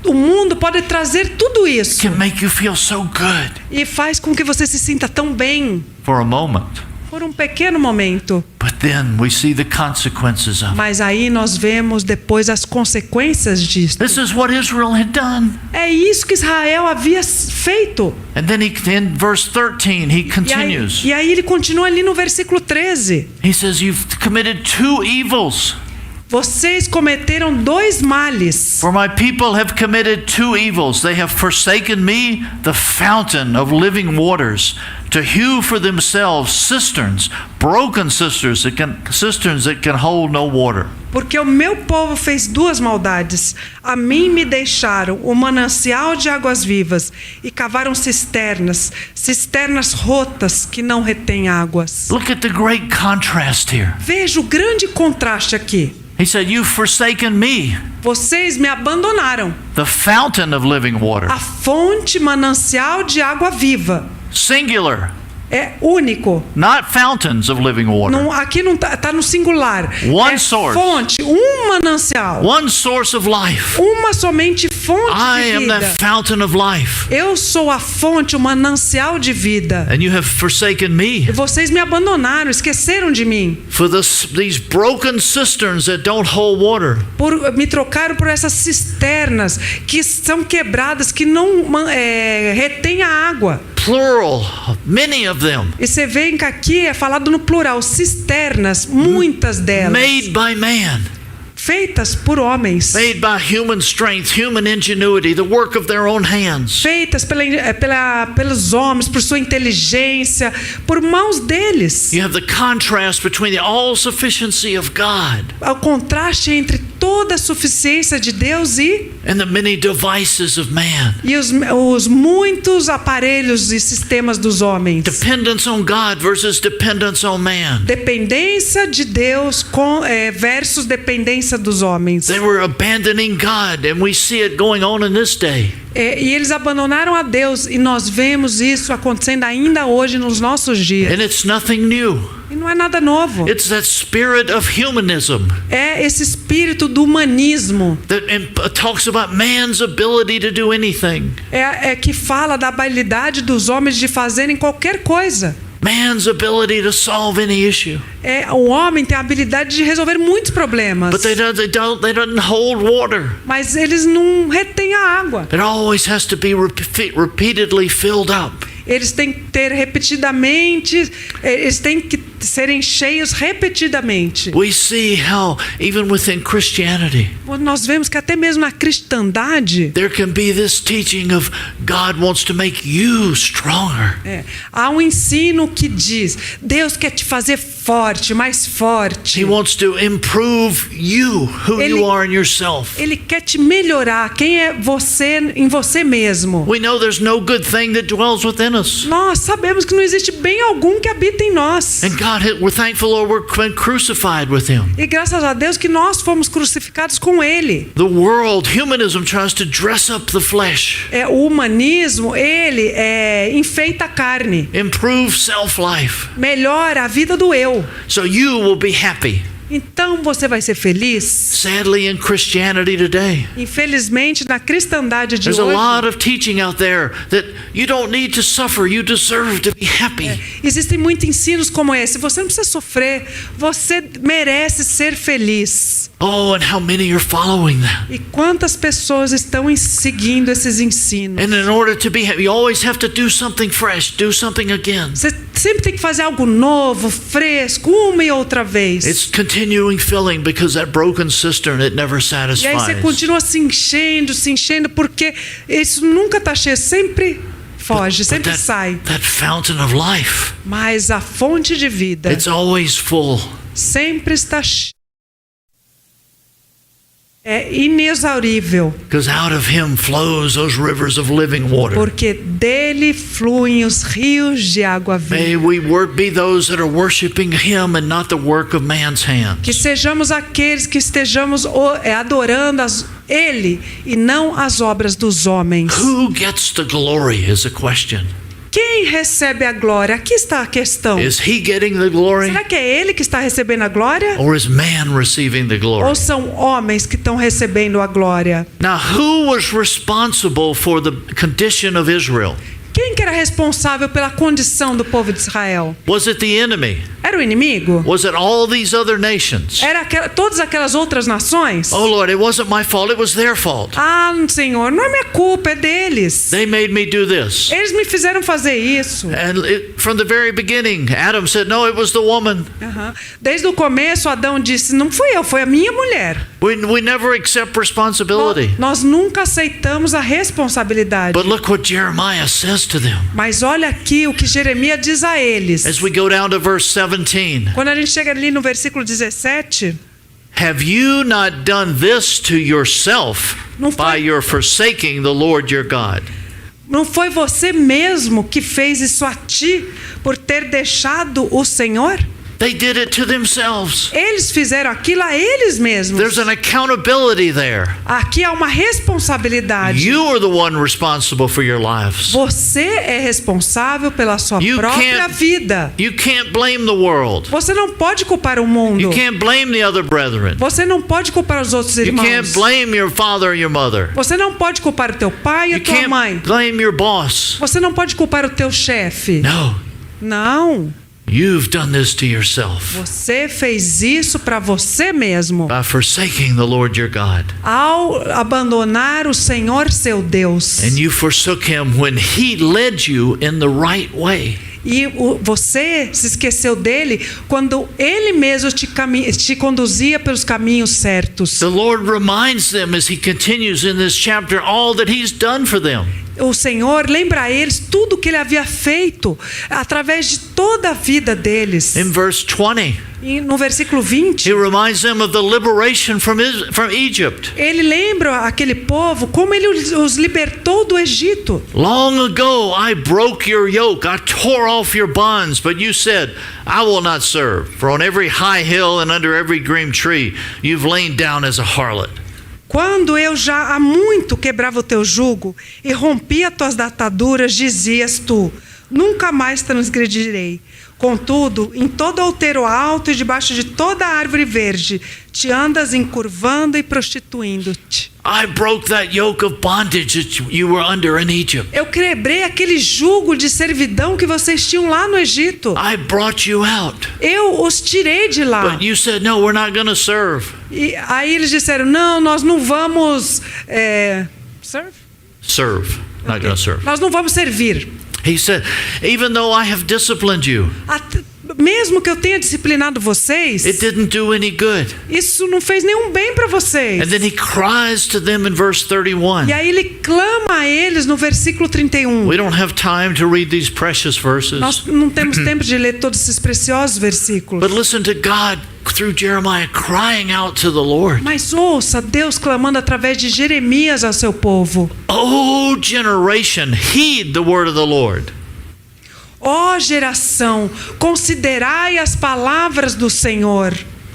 Speaker 2: O mundo pode trazer tudo isso
Speaker 1: Can make you feel so good
Speaker 2: e faz com que você se sinta tão bem
Speaker 1: for a moment.
Speaker 2: por um pequeno momento.
Speaker 1: But then we see the consequences of it.
Speaker 2: Mas aí nós vemos depois as consequências disso.
Speaker 1: This is what Israel had done.
Speaker 2: É isso que Israel havia feito.
Speaker 1: And then in verse 13, he continues.
Speaker 2: E aí ele continua ali no versículo 13.
Speaker 1: He says, you've committed two evils.
Speaker 2: Vocês cometeram dois males.
Speaker 1: For my people have committed two evils. They have forsaken me, the fountain of living waters, to hew for themselves cisterns, broken cisterns that can hold no water.
Speaker 2: Porque o meu povo fez duas maldades. A mim me deixaram o manancial de águas vivas e cavaram cisternas rotas que não retêm águas.
Speaker 1: Look at the great contrast here.
Speaker 2: Veja o grande contraste aqui.
Speaker 1: He said, "You've forsaken me,
Speaker 2: Vocês me abandonaram,
Speaker 1: the fountain of living water."
Speaker 2: a fonte manancial de água viva.
Speaker 1: Singular,
Speaker 2: É único.
Speaker 1: not fountains of living water.
Speaker 2: Não, aqui não tá no singular.
Speaker 1: One
Speaker 2: É
Speaker 1: source.
Speaker 2: fonte, manancial.
Speaker 1: One source of life.
Speaker 2: Uma somente fonte
Speaker 1: I
Speaker 2: de
Speaker 1: am
Speaker 2: vida.
Speaker 1: that fountain of life.
Speaker 2: Eu sou a fonte, o manancial de vida.
Speaker 1: And you have forsaken me
Speaker 2: E vocês me abandonaram, esqueceram de mim.
Speaker 1: for these broken cisterns that don't hold water.
Speaker 2: Me trocaram por essas cisternas que são quebradas, que não retêm a água.
Speaker 1: Plural, many of them.
Speaker 2: E você vê que aqui é falado no plural, cisternas, muitas delas.
Speaker 1: Made by man.
Speaker 2: Feitas por homens.
Speaker 1: Made by human strength, human ingenuity, the work of their own hands.
Speaker 2: Feitas pelos homens, por sua inteligência, por mãos deles.
Speaker 1: You have the contrast between the all-sufficiency of God
Speaker 2: O contraste entre toda a suficiência de Deus
Speaker 1: and the many devices of man.
Speaker 2: e os muitos aparelhos e sistemas dos homens.
Speaker 1: Dependence on God versus dependence on man.
Speaker 2: Dependência de Deus versus dependência dos homens.
Speaker 1: They were abandoning God, and we see it going on in this day.
Speaker 2: E eles abandonaram a Deus, e nós vemos isso acontecendo ainda hoje nos nossos dias.
Speaker 1: And it's nothing new.
Speaker 2: E não é nada novo.
Speaker 1: It's that spirit of humanism
Speaker 2: É esse espírito do humanismo.
Speaker 1: that talks about man's ability to do anything.
Speaker 2: É que fala da habilidade dos homens de fazerem qualquer coisa.
Speaker 1: Man's ability to solve any issue.
Speaker 2: O homem tem a habilidade de resolver muitos problemas.
Speaker 1: But they don't hold water.
Speaker 2: Mas eles não retêm a água.
Speaker 1: It always has to be repeatedly filled up.
Speaker 2: Eles têm que ter repetidamente, eles têm que serem cheios repetidamente.
Speaker 1: We see how even within Christianity
Speaker 2: Nós vemos que até mesmo na cristandade
Speaker 1: there can be this teaching of God wants to make you stronger.
Speaker 2: há um ensino que diz: Deus quer te fazer forte, mais forte.
Speaker 1: He wants to improve you, who you are in yourself.
Speaker 2: Ele quer te melhorar, quem é você em você mesmo.
Speaker 1: We know there's no good thing that dwells within us.
Speaker 2: Nós sabemos que não existe bem algum que habita em nós.
Speaker 1: And God, we're thankful, Lord, we're crucified with Him.
Speaker 2: E graças a Deus que nós fomos crucificados com Ele.
Speaker 1: The world, humanism tries to dress up the flesh.
Speaker 2: O humanismo, ele enfeita a carne.
Speaker 1: Improve self-life.
Speaker 2: Melhora a vida do eu.
Speaker 1: So you will be happy.
Speaker 2: Então você vai ser feliz?
Speaker 1: Sadly, in Christianity today,
Speaker 2: Infelizmente, na cristandade de
Speaker 1: there's a
Speaker 2: hoje,
Speaker 1: lot of teaching out there that you don't need to suffer, you deserve to be happy.
Speaker 2: existem muitos ensinos como esse. Você não precisa sofrer, você merece ser feliz.
Speaker 1: Oh, and how many are following that?
Speaker 2: E quantas pessoas estão seguindo esses ensinos?
Speaker 1: And in order to be happy, you always have to do something fresh, do something again.
Speaker 2: Você sempre tem que fazer algo novo, fresco, uma e outra vez.
Speaker 1: It's continuing filling because that broken cistern, it never
Speaker 2: E aí você
Speaker 1: satisfies.
Speaker 2: continua se enchendo, porque isso nunca está cheio, sempre foge, sempre sai.
Speaker 1: That fountain of life,
Speaker 2: Mas a fonte de vida
Speaker 1: it's always full.
Speaker 2: sempre está cheia. É inexaurível,
Speaker 1: Because out of Him flows those rivers of living water.
Speaker 2: porque dele fluem os rios de água
Speaker 1: May
Speaker 2: viva.
Speaker 1: we be those that are worshiping Him and not the work of man's
Speaker 2: Que
Speaker 1: hands.
Speaker 2: sejamos aqueles que estejamos adorando Ele e não as obras dos homens.
Speaker 1: Who gets the glory is a question.
Speaker 2: Quem recebe a glória? Aqui está a questão.
Speaker 1: Is He getting the glory
Speaker 2: Será que é Ele que está recebendo a glória?
Speaker 1: or is man receiving the glory?
Speaker 2: Ou são homens que estão recebendo a glória?
Speaker 1: Now, who was responsible for the condition of Israel?
Speaker 2: Quem que era responsável pela condição do povo de Israel?
Speaker 1: Was it the enemy?
Speaker 2: Era o inimigo?
Speaker 1: Was it all these other nations?
Speaker 2: Era todas aquelas outras nações?
Speaker 1: Oh Lord, it wasn't my fault, it was their fault.
Speaker 2: Ah, Senhor, não é minha culpa, é deles.
Speaker 1: They made me do this.
Speaker 2: Eles me fizeram fazer isso.
Speaker 1: And from the very beginning, Adam said, no, it was the woman.
Speaker 2: Desde o começo, Adão disse: não fui eu, foi a minha mulher.
Speaker 1: We never accept responsibility.
Speaker 2: Nós nunca aceitamos a responsabilidade.
Speaker 1: But look what Jeremiah says to them.
Speaker 2: Mas olha aqui o que Jeremias diz a eles.
Speaker 1: As we go down to verse 17.
Speaker 2: Quando a gente chega ali no versículo 17,
Speaker 1: Have you not done this to yourself
Speaker 2: Não foi-
Speaker 1: by your forsaking the Lord your God?
Speaker 2: não foi você mesmo que fez isso a ti por ter deixado o Senhor?
Speaker 1: They did it to themselves.
Speaker 2: Eles fizeram aquilo a eles mesmos.
Speaker 1: There's an accountability there.
Speaker 2: Aqui há uma responsabilidade.
Speaker 1: You are the one responsible for your lives.
Speaker 2: Você é responsável pela sua
Speaker 1: You
Speaker 2: própria
Speaker 1: can't-
Speaker 2: vida.
Speaker 1: You can't blame the world.
Speaker 2: Você não pode culpar o mundo.
Speaker 1: You can't blame the other brethren.
Speaker 2: Você não pode culpar os outros
Speaker 1: You
Speaker 2: irmãos.
Speaker 1: can't blame your father or your mother.
Speaker 2: Você não pode culpar o teu pai e a
Speaker 1: You
Speaker 2: tua mãe.
Speaker 1: can't blame your boss.
Speaker 2: Você não pode culpar o teu chefe.
Speaker 1: No,
Speaker 2: Não.
Speaker 1: you've done this to yourself
Speaker 2: Você fez isso para você mesmo.
Speaker 1: by forsaking the Lord your God.
Speaker 2: Ao abandonar o Senhor seu Deus.
Speaker 1: And you forsook him when he led you in the right way.
Speaker 2: E você se esqueceu dele quando ele mesmo te conduzia pelos caminhos certos.
Speaker 1: The Lord reminds them as he continues in this chapter all that he's done for them.
Speaker 2: O Senhor lembra a eles tudo que ele havia feito através de toda a vida deles.
Speaker 1: In verse 20,
Speaker 2: E no versículo 20,
Speaker 1: he reminds them of the liberation from Egypt.
Speaker 2: ele lembra aquele povo como ele os libertou do Egito.
Speaker 1: Long ago I broke your yoke, I tore off your bonds, but you said, I will not serve. For on every high hill and under every green tree you've lain down as a harlot.
Speaker 2: Quando eu já há muito quebrava o teu jugo e rompia tuas ataduras, dizias tu, nunca mais transgredirei. Contudo, em todo outeiro alto e debaixo de toda árvore verde, te andas encurvando e prostituindo-te.
Speaker 1: I broke that yoke of bondage that you were under in Egypt.
Speaker 2: Eu quebrei aquele jugo de servidão que vocês tinham lá no Egito.
Speaker 1: I brought you out.
Speaker 2: Eu os tirei de lá.
Speaker 1: But you said, no, we're not going to serve.
Speaker 2: E aí eles disseram, não, nós não vamos...
Speaker 1: Serve. Not going to serve.
Speaker 2: Nós não vamos servir.
Speaker 1: He said, even though I have disciplined you,
Speaker 2: Mesmo que eu tenha disciplinado vocês,
Speaker 1: it didn't do any good.
Speaker 2: isso não fez nenhum bem para vocês.
Speaker 1: And then he cries to them in verse 31.
Speaker 2: E aí ele clama a eles no versículo 31.
Speaker 1: We don't have time to read these precious verses.
Speaker 2: Nós não temos tempo de ler todos esses preciosos versículos.
Speaker 1: But listen to God through Jeremiah crying out to the Lord.
Speaker 2: Mas ouça Deus clamando através de Jeremias ao seu povo.
Speaker 1: O generation, heed the word of the Lord.
Speaker 2: Ó geração, considerai as palavras do Senhor.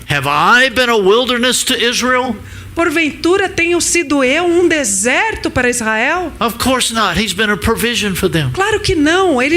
Speaker 1: Have I been a wilderness to Israel?
Speaker 2: Porventura tenho sido eu deserto para Israel?
Speaker 1: Of course not. He's been a provision for them.
Speaker 2: Claro que não. Ele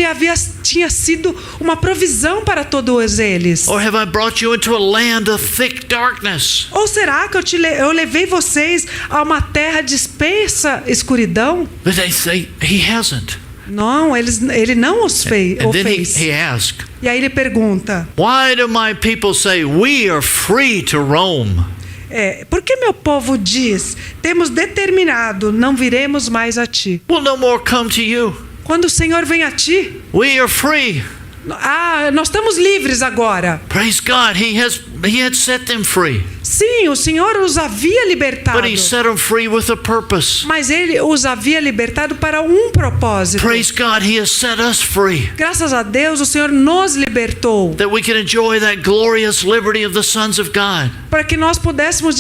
Speaker 2: tinha sido uma provisão para todos eles.
Speaker 1: Or have I brought you into a land of thick darkness?
Speaker 2: Ou será que eu levei vocês a uma terra de espessa escuridão?
Speaker 1: But they say he hasn't.
Speaker 2: Não, ele não os fez.
Speaker 1: And then he asked,
Speaker 2: E aí ele pergunta:
Speaker 1: why do my people say we are free to roam?
Speaker 2: por que meu povo diz, temos determinado, não viremos mais a ti?
Speaker 1: We'll no more come to you.
Speaker 2: Quando o Senhor vem a ti,
Speaker 1: We are free.
Speaker 2: nós estamos livres agora.
Speaker 1: Praise God. He had set them free.
Speaker 2: Sim, o Senhor os havia libertado.
Speaker 1: But he set them free with a purpose.
Speaker 2: Mas ele os havia libertado para um propósito.
Speaker 1: Praise God. He has set us free.
Speaker 2: Graças a Deus, o Senhor nos libertou.
Speaker 1: That we can enjoy that glorious liberty of the sons of God.
Speaker 2: Para que nós pudéssemos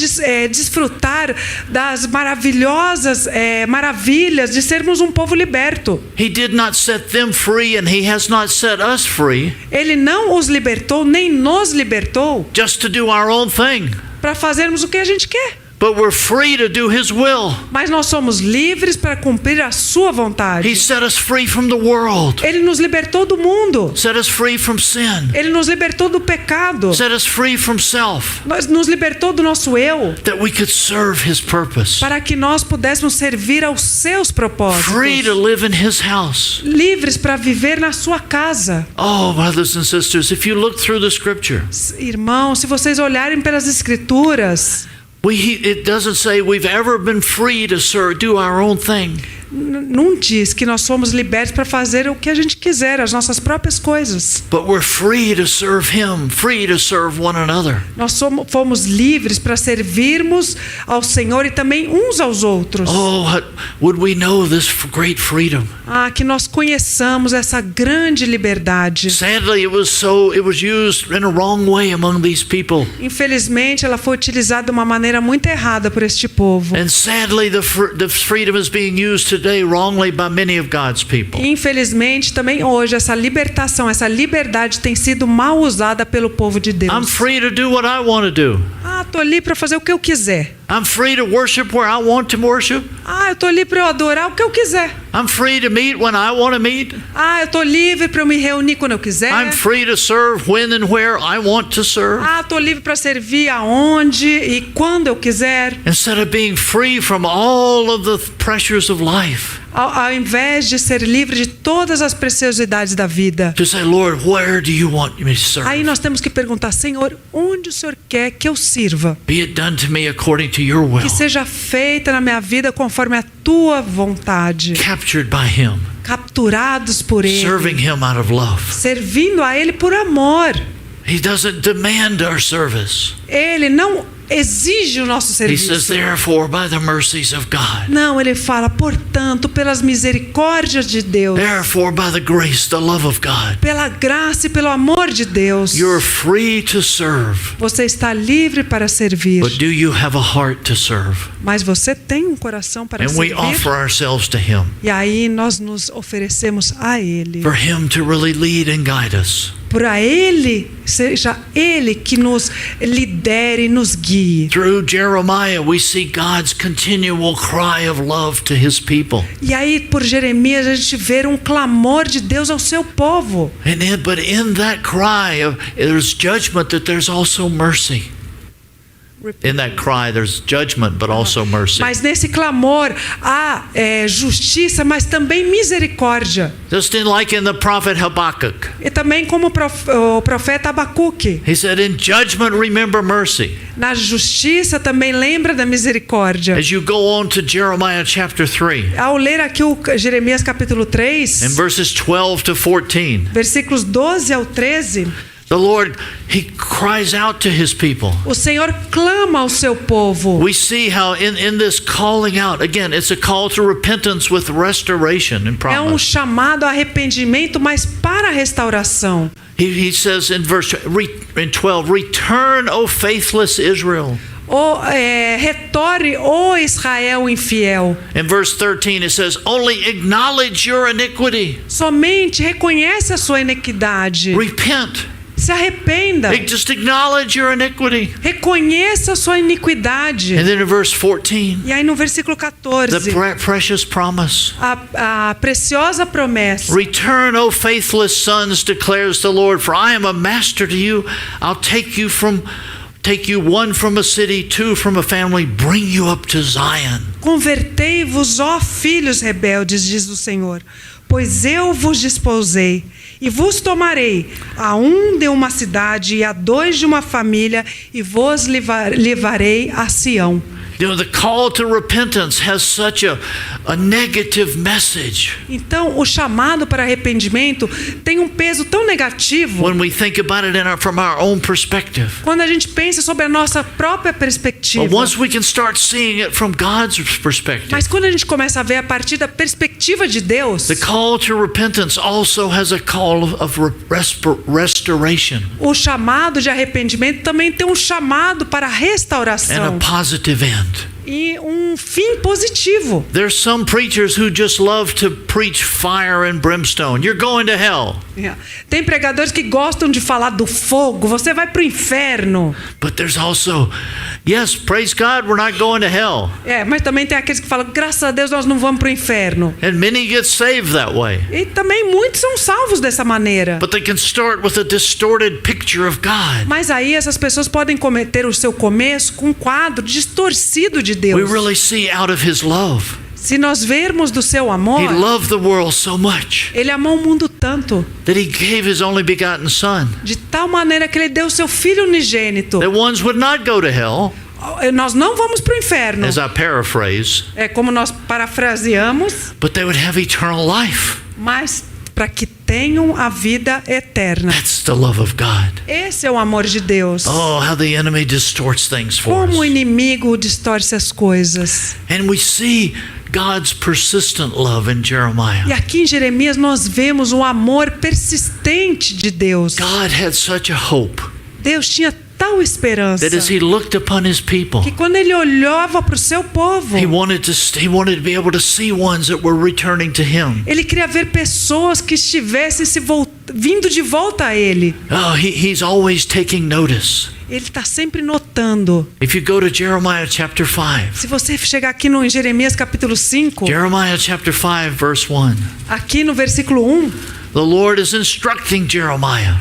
Speaker 2: desfrutar das maravilhosas maravilhas de sermos um povo liberto.
Speaker 1: He did not set them free and he has not set us free.
Speaker 2: Ele não os libertou, nem nos libertou
Speaker 1: Just to do our own thing.
Speaker 2: para fazermos o que a gente quer.
Speaker 1: But we're free to do his will.
Speaker 2: Mas nós somos livres para cumprir a sua vontade.
Speaker 1: He set us free from the world.
Speaker 2: Ele nos libertou do mundo.
Speaker 1: Set us free from sin.
Speaker 2: Ele nos libertou do pecado.
Speaker 1: Set us free from self.
Speaker 2: Nos libertou do nosso eu.
Speaker 1: That we could serve his purpose.
Speaker 2: Para que nós pudéssemos servir aos seus propósitos.
Speaker 1: Free to live in his house.
Speaker 2: Livres para viver na sua casa.
Speaker 1: Oh, brothers and sisters, if you look through the scripture,
Speaker 2: Irmãos, se vocês olharem pelas escrituras,
Speaker 1: it doesn't say we've ever been free to do our own thing.
Speaker 2: não diz que nós somos libertos para fazer o que a gente quiser, as nossas próprias coisas.
Speaker 1: But we're free to serve him, free to serve one another.
Speaker 2: Nós fomos livres para servirmos ao Senhor e também uns aos outros.
Speaker 1: Oh, would we know this great freedom?
Speaker 2: Que nós conheçamos essa grande liberdade.
Speaker 1: Sadly, it was used in a wrong way among these people.
Speaker 2: Infelizmente, ela foi utilizada de uma maneira muito errada por este povo.
Speaker 1: And sadly, the freedom is being used today today wrongly by many of God's people.
Speaker 2: Infelizmente, também hoje, essa libertação, essa liberdade tem sido mal usada pelo povo de Deus.
Speaker 1: I'm free to do what I want to do.
Speaker 2: Tô ali para fazer o que eu quiser.
Speaker 1: I'm free to worship where I want to worship.
Speaker 2: Eu tô ali para eu adorar o que eu quiser.
Speaker 1: I'm free to meet when I want to meet.
Speaker 2: Eu tô livre para eu me reunir quando eu quiser.
Speaker 1: I'm free to serve when and where I want to serve.
Speaker 2: Tô livre para servir aonde e quando eu quiser.
Speaker 1: Instead of being free from all of the pressures of life.
Speaker 2: Ao invés de ser livre de todas as preciosidades da vida.
Speaker 1: To say, Lord, where do you want me to serve?
Speaker 2: Aí nós temos que perguntar, Senhor, onde o Senhor quer que eu sirva?
Speaker 1: Be it done to me according to your will.
Speaker 2: Que seja feita na minha vida conforme a tua vontade.
Speaker 1: Captured by him.
Speaker 2: Capturados por ele.
Speaker 1: Serving him out of love.
Speaker 2: Servindo a ele por amor.
Speaker 1: He doesn't demand our service.
Speaker 2: Ele não exige o nosso serviço.
Speaker 1: He says, therefore, by the mercies of God.
Speaker 2: Não, ele fala, portanto, pelas misericórdias de Deus.
Speaker 1: Therefore, by the grace, the love of God.
Speaker 2: Pela graça e pelo amor de Deus.
Speaker 1: You're free to serve.
Speaker 2: Você está livre para servir.
Speaker 1: But do you have a heart to serve?
Speaker 2: Mas você tem um coração para
Speaker 1: And we
Speaker 2: servir.
Speaker 1: offer ourselves to him.
Speaker 2: E aí nós nos oferecemos a ele.
Speaker 1: For him to really lead and guide us.
Speaker 2: Para ele, seja ele que nos lidere e nos guie.
Speaker 1: Through Jeremiah, we see God's continual cry of love to his people.
Speaker 2: E aí, por Jeremias, a gente vê um clamor de Deus ao seu povo.
Speaker 1: But in that cry, there's judgment, that there's also mercy. In that cry, there's judgment, but also mercy.
Speaker 2: Mas nesse clamor há justiça, mas também misericórdia.
Speaker 1: Just like in the prophet Habakkuk.
Speaker 2: E também como o profeta Abacuque.
Speaker 1: He said, in judgment, remember mercy.
Speaker 2: Na justiça também lembra da misericórdia.
Speaker 1: As you go on to Jeremiah chapter 3.
Speaker 2: Ao ler aqui o Jeremias capítulo 3.
Speaker 1: In verses 12 to 14.
Speaker 2: Versículos 12 ao 13.
Speaker 1: The Lord, he cries out to his people.
Speaker 2: O Senhor clama ao seu povo.
Speaker 1: We see how in this calling out, again, it's a call to repentance with restoration and promise.
Speaker 2: É chamado a arrependimento, mas para restauração.
Speaker 1: He says in verse in 12, return, O faithless Israel.
Speaker 2: Retorne, ó Israel infiel.
Speaker 1: In verse 13 it says, only acknowledge your iniquity.
Speaker 2: Somente reconhece a sua iniquidade.
Speaker 1: Repent.
Speaker 2: Se arrependa.
Speaker 1: Just acknowledge your iniquity.
Speaker 2: Reconheça a sua iniquidade.
Speaker 1: And then in verse 14.
Speaker 2: E aí no versículo 14.
Speaker 1: The precious promise.
Speaker 2: A preciosa promessa.
Speaker 1: Return, O faithless sons, declares the Lord, for I am a master to you. I'll take you one from a city, two from a family, bring you up to Zion.
Speaker 2: Convertei-vos, ó filhos rebeldes, diz o Senhor, pois eu vos desposei e vos tomarei a um de uma cidade e a dois de uma família e vos levarei a Sião.
Speaker 1: You know, the call to repentance has such a negative message.
Speaker 2: Então, o chamado para arrependimento tem um peso tão negativo.
Speaker 1: When we think about it from our own perspective.
Speaker 2: Quando a gente pensa sobre a nossa própria perspectiva.
Speaker 1: But once we can start seeing it from God's perspective.
Speaker 2: Mas quando a gente começa a ver a partir da perspectiva de Deus.
Speaker 1: The call to repentance also has a call of restoration.
Speaker 2: O chamado de arrependimento também tem um chamado para restauração.
Speaker 1: And a positive end.
Speaker 2: E um fim positivo.
Speaker 1: There's some preachers who just love to preach fire and brimstone. You're going to hell.
Speaker 2: Tem pregadores que gostam de falar do fogo. Você vai para o inferno.
Speaker 1: But there's also, yes, praise God, we're not going to hell.
Speaker 2: Mas também tem aqueles que falam, graças a Deus nós não vamos para o inferno.
Speaker 1: And many get saved that way.
Speaker 2: E também muitos são salvos dessa maneira.
Speaker 1: But they can start with a distorted picture of God.
Speaker 2: Mas aí essas pessoas podem cometer o seu começo com um quadro distorcido de Deus.
Speaker 1: We really see out of his love.
Speaker 2: Se nós vermos do seu amor,
Speaker 1: He loved the world so much.
Speaker 2: Ele amou o mundo tanto.
Speaker 1: That he gave his only begotten son.
Speaker 2: De tal maneira que ele deu o seu filho unigênito.
Speaker 1: That ones would not go to hell.
Speaker 2: Nós não vamos para o inferno.
Speaker 1: As I paraphrase.
Speaker 2: É como nós parafraseamos.
Speaker 1: But they would have eternal life.
Speaker 2: Mas para que tenham a vida eterna.
Speaker 1: That's the love of God.
Speaker 2: Esse é o amor de Deus.
Speaker 1: Oh, how the enemy distorts things for us.
Speaker 2: Como o inimigo distorce as coisas.
Speaker 1: And we see God's persistent love in Jeremiah.
Speaker 2: E aqui em Jeremias nós vemos o amor persistente de Deus.
Speaker 1: God had such a hope.
Speaker 2: Deus tinha tal esperança
Speaker 1: that as he looked upon his people,
Speaker 2: que quando ele olhava para o seu povo,
Speaker 1: he wanted to be able to see ones that were returning to him.
Speaker 2: ele queria ver pessoas que estivessem vindo de volta a ele.
Speaker 1: Oh, he's always taking notice.
Speaker 2: Ele está sempre notando.
Speaker 1: If you go to Jeremiah chapter 5,
Speaker 2: Se você chegar aqui no Jeremias capítulo 5,
Speaker 1: Jeremiah chapter 5 verse 1,
Speaker 2: aqui no versículo 1,
Speaker 1: the Lord is instructing Jeremiah.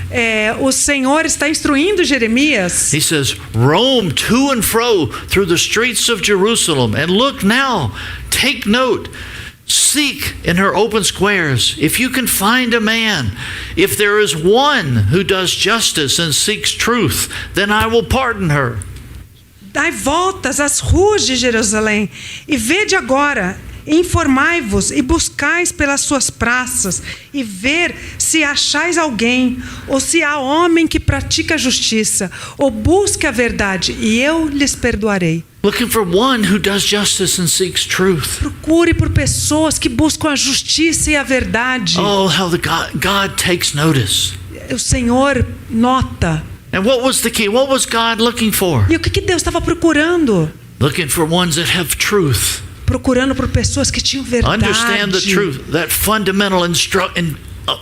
Speaker 2: o Senhor está instruindo Jeremias.
Speaker 1: He says, roam to and fro through the streets of Jerusalem, and look now, take note, seek in her open squares, if you can find a man, if there is one who does justice and seeks truth, then I will pardon her.
Speaker 2: Dai voltas às ruas de Jerusalém e vede agora, informai-vos e buscais pelas suas praças e ver se achais alguém, ou se há homem que pratica a justiça, ou busque a verdade, e eu lhes perdoarei.
Speaker 1: Looking for one who does justice and seeks truth.
Speaker 2: Procure por pessoas que buscam a justiça e a verdade.
Speaker 1: Oh, how God takes notice.
Speaker 2: O Senhor nota.
Speaker 1: And what was the key? What was God looking for?
Speaker 2: E o que Deus estava procurando?
Speaker 1: Looking for ones that have truth.
Speaker 2: Procurando por pessoas que tinham verdade.
Speaker 1: Understand the truth, that fundamental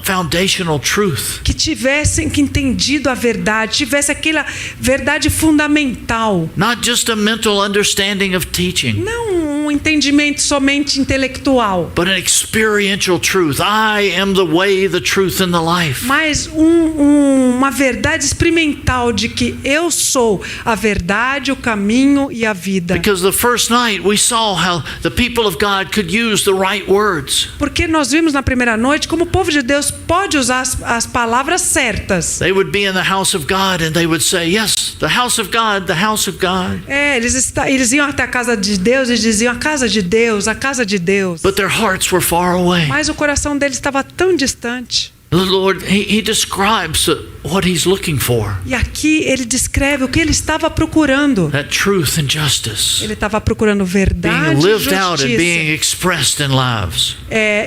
Speaker 1: foundational truth.
Speaker 2: Que tivessem que entendido a verdade, tivesse aquela verdade fundamental.
Speaker 1: Not just a mental understanding of teaching.
Speaker 2: Não um entendimento somente intelectual.
Speaker 1: But an experiential truth. I am the way, the truth, and the life.
Speaker 2: Mas uma verdade experimental de que eu sou a verdade, o caminho e a vida.
Speaker 1: Because the first night we saw how the people of God could use the right words.
Speaker 2: Porque nós vimos na primeira noite como o povo de Deus pode usar as palavras certas.
Speaker 1: They would be in the house of God and they would say, yes, the house of God, the house of God.
Speaker 2: Eles iam até a casa de Deus e diziam a casa de Deus, a casa de Deus.
Speaker 1: But their hearts were far away.
Speaker 2: Mas o coração deles estava tão distante.
Speaker 1: The Lord, he describes what he's looking for.
Speaker 2: E aqui ele descreve o que ele estava procurando.
Speaker 1: That truth and justice.
Speaker 2: Ele estava procurando verdade
Speaker 1: being
Speaker 2: e
Speaker 1: lived out and being
Speaker 2: justiça.
Speaker 1: expressed in lives.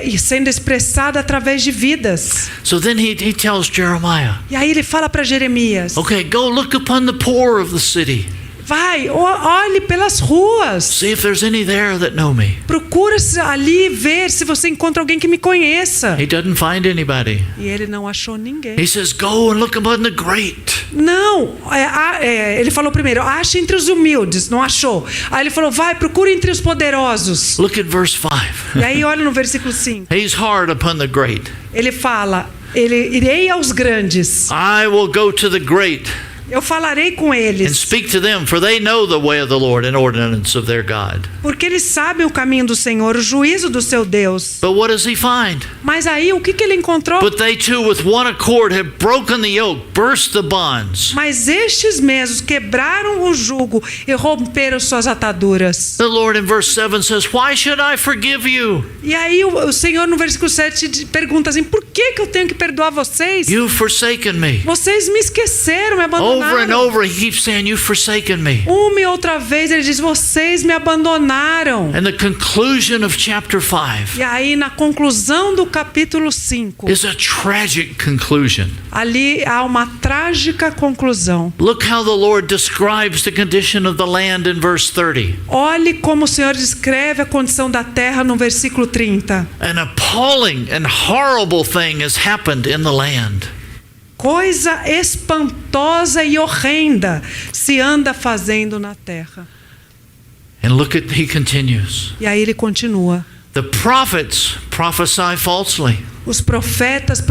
Speaker 2: E sendo expressada através de vidas.
Speaker 1: So then he tells Jeremiah,
Speaker 2: E aí ele fala para Jeremias:
Speaker 1: okay, go look upon the poor of the city.
Speaker 2: Vai, olhe pelas ruas.
Speaker 1: See if there's any there that know me.
Speaker 2: Procura ali ver se você encontra alguém que me conheça.
Speaker 1: He doesn't find anybody.
Speaker 2: E ele não achou ninguém.
Speaker 1: He says, go and look upon the great.
Speaker 2: Não, ele falou primeiro, ache entre os humildes, não achou. Aí ele falou, vai, procure entre os poderosos.
Speaker 1: Look at verse 5.
Speaker 2: E aí olha no versículo 5.
Speaker 1: He's hard upon the great.
Speaker 2: Ele fala, irei aos grandes.
Speaker 1: I will go to the great.
Speaker 2: Eu falarei com
Speaker 1: And
Speaker 2: eles,
Speaker 1: speak to them, for they know the way of the Lord and ordinance of their God.
Speaker 2: porque eles sabem o caminho do Senhor, o juízo do seu Deus.
Speaker 1: But what does he find?
Speaker 2: Mas aí o que ele encontrou?
Speaker 1: But they too with one accord have broken the yoke, burst the bonds.
Speaker 2: Mas estes mesmos quebraram o jugo e romperam suas ataduras.
Speaker 1: The Lord in verse 7 says, why should I forgive you?
Speaker 2: E aí o Senhor no versículo 7 pergunta assim, por que eu tenho que perdoar vocês?
Speaker 1: You've forsaken me.
Speaker 2: Vocês me esqueceram, me abandonaram.
Speaker 1: Over and over he keeps saying, you've forsaken me.
Speaker 2: Uma e outra vez ele diz, vocês me abandonaram.
Speaker 1: And the conclusion of chapter 5
Speaker 2: E aí na conclusão do capítulo 5,
Speaker 1: is a tragic conclusion.
Speaker 2: ali há uma trágica conclusão.
Speaker 1: Look how the Lord describes the condition of the land in verse 30.
Speaker 2: Olhe como o Senhor descreve a condição da terra no versículo 30.
Speaker 1: An appalling and horrible thing has happened in the land.
Speaker 2: Coisa espantosa e horrenda se anda fazendo na terra.
Speaker 1: And look at, he continues.
Speaker 2: E aí ele continua.
Speaker 1: The prophets prophesy falsely.
Speaker 2: Os profetas